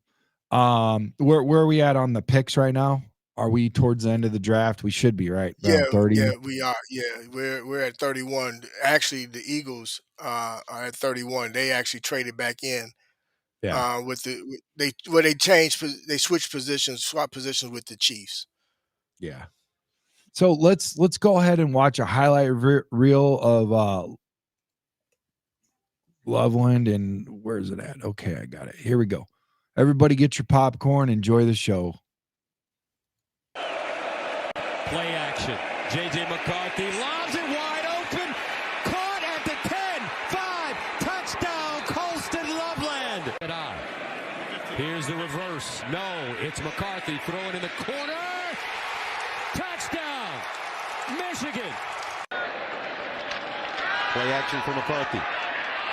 [SPEAKER 2] where are we at on the picks right now? Are we towards the end of the draft? We should be, right?
[SPEAKER 3] Yeah,
[SPEAKER 2] 30.
[SPEAKER 3] yeah, we are. Yeah, we're at 31. Actually, the Eagles are at 31. They actually traded back in.
[SPEAKER 2] Yeah.
[SPEAKER 3] They changed, they switched positions, swapped positions with the Chiefs.
[SPEAKER 2] Yeah. So let's go ahead and watch a highlight reel of Loveland, and where is it at? Okay, I got it. Here we go. Everybody get your popcorn. Enjoy the show.
[SPEAKER 4] Play action. J.J. McCarthy lobs it wide open. Caught at the 10, 5, touchdown, Colston Loveland. Here's the reverse. No, it's McCarthy throwing in the corner. Touchdown, Michigan.
[SPEAKER 5] Play action for McCarthy.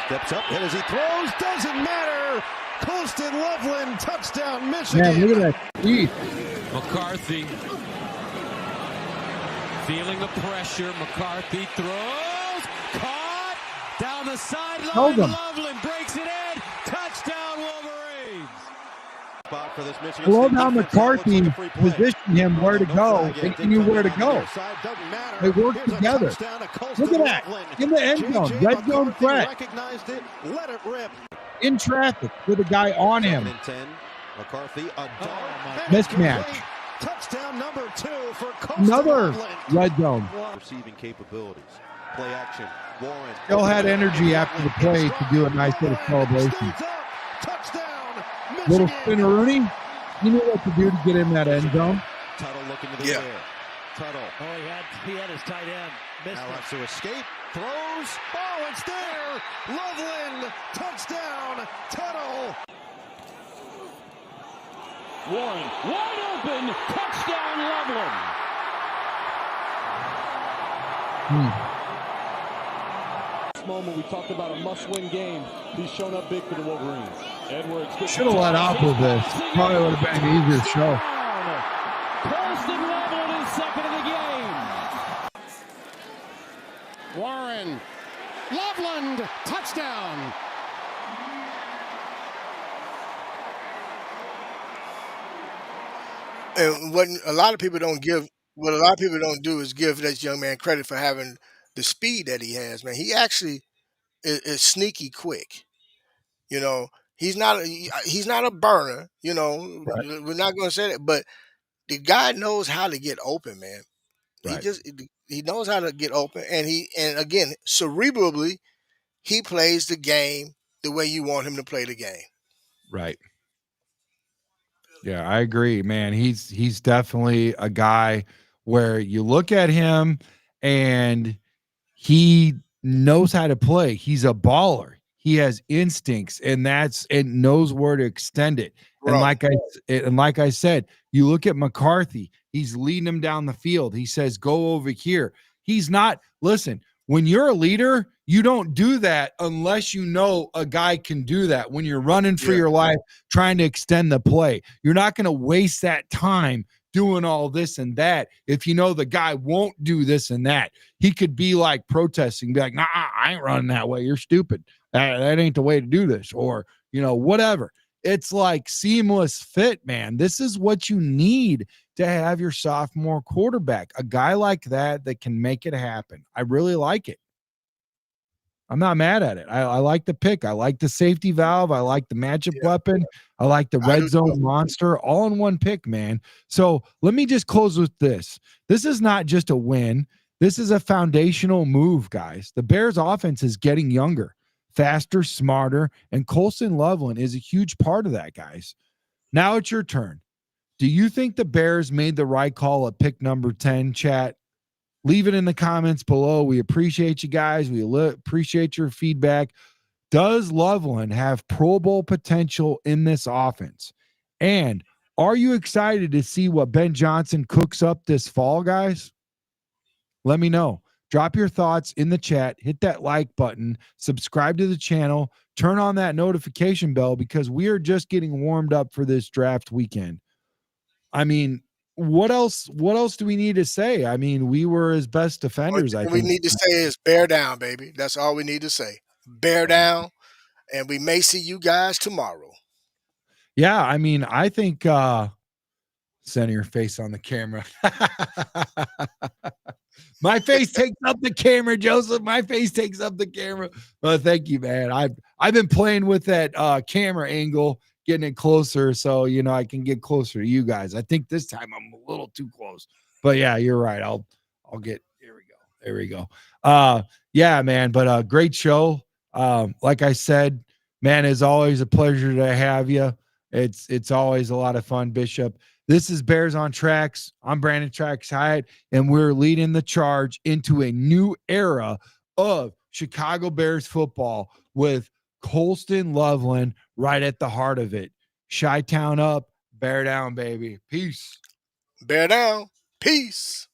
[SPEAKER 5] Steps up, and as he throws, doesn't matter. Colston Loveland, touchdown, Michigan.
[SPEAKER 2] Man, look at that speed.
[SPEAKER 4] McCarthy feeling the pressure. McCarthy throws. Caught down the sideline. Loveland breaks it in. Touchdown, Wolverines.
[SPEAKER 5] Spot for this Michigan
[SPEAKER 2] Slow down McCarthy, position him where to go. He knew where to go. They work together. Look at that. In the end zone. Red zone threat. In traffic with a guy on him. Mismatch.
[SPEAKER 5] Touchdown number 2 for
[SPEAKER 2] another red zone.
[SPEAKER 5] Receiving capabilities. Play action. Warren.
[SPEAKER 2] Still had energy after the play to do a nice little celebration.
[SPEAKER 5] Touchdown.
[SPEAKER 2] Little spinneroonie. He knew what to do to get in that end zone.
[SPEAKER 5] Tuttle looking to the air. Tuttle.
[SPEAKER 6] Oh, he had his tight end. Missed
[SPEAKER 5] Now
[SPEAKER 6] it.
[SPEAKER 5] has to escape. Throws. Oh, it's there. Loveland. Touchdown. Tuttle.
[SPEAKER 6] Warren, wide open, touchdown Loveland. This moment we talked about a must-win game. He's shown up big for the Wolverines. Edwards
[SPEAKER 2] should have let off with this. Probably would have been an easier show.
[SPEAKER 6] Colston Loveland is second of the game.
[SPEAKER 5] Warren. Loveland. Touchdown.
[SPEAKER 3] And what a lot of people don't do is give this young man credit for having the speed that he has, man. He actually is sneaky quick. You know, he's not a burner,
[SPEAKER 2] Right.
[SPEAKER 3] We're not going to say that, but the guy knows how to get open, man.
[SPEAKER 2] Right.
[SPEAKER 3] He knows how to get open, and again, cerebrally, he plays the game the way you want him to play the game.
[SPEAKER 2] Right. Yeah, I agree, man. He's definitely a guy where you look at him and he knows how to play. He's a baller. He has instincts, and knows where to extend it. And like I said, you look at McCarthy, he's leading him down the field. He says, go over here. He's not, listen, when you're a leader, you don't do that unless you know a guy can do that. When you're running for your life, trying to extend the play, you're not going to waste that time doing all this and that. If you know the guy won't do this and that, he could be like protesting, be like, nah, I ain't running that way. You're stupid. That ain't the way to do this. Or, whatever. It's like seamless fit, man. This is what you need to have your sophomore quarterback, a guy like that can make it happen. I really like it. I'm not mad at it. I like the pick. I like the safety valve. I like the matchup weapon. I like the
[SPEAKER 3] I do
[SPEAKER 2] red zone
[SPEAKER 3] too.
[SPEAKER 2] monster, all in one pick, man. So let me just close with this. This is not just a win. This is a foundational move, guys. The Bears offense is getting younger, faster, smarter, and Colston Loveland is a huge part of that, guys. Now it's your turn. Do you think the Bears made the right call at pick number 10, chat? Leave it in the comments below. We appreciate you guys. We appreciate your feedback. Does Loveland have Pro Bowl potential in this offense? And are you excited to see what Ben Johnson cooks up this fall, guys? Let me know. Drop your thoughts in the chat. Hit that like button. Subscribe to the channel. Turn on that notification bell because we are just getting warmed up for this draft weekend. I mean, what else do we need to say? I mean, we were his best defenders, I
[SPEAKER 3] All we
[SPEAKER 2] think.
[SPEAKER 3] need to say is bear down, baby. That's all we need to say. Bear down, and we may see you guys tomorrow.
[SPEAKER 2] Yeah, I mean, I think center your face on the camera. My face takes up the camera, Joseph. My face takes up the camera. Well, thank you, man. I've been playing with that camera angle, getting it closer, so I can get closer to you guys. I think this time I'm a little too close, but yeah, you're right. I'll get. There we go. Yeah, man. But great show. Like I said, man, it's always a pleasure to have you. It's always a lot of fun, Bishop. This is Bears on Tracks. I'm Brandon Tracks Hiatt, and we're leading the charge into a new era of Chicago Bears football with Colston Loveland right at the heart of it. Chi-Town up, bear down, baby. Peace.
[SPEAKER 3] Bear down. Peace.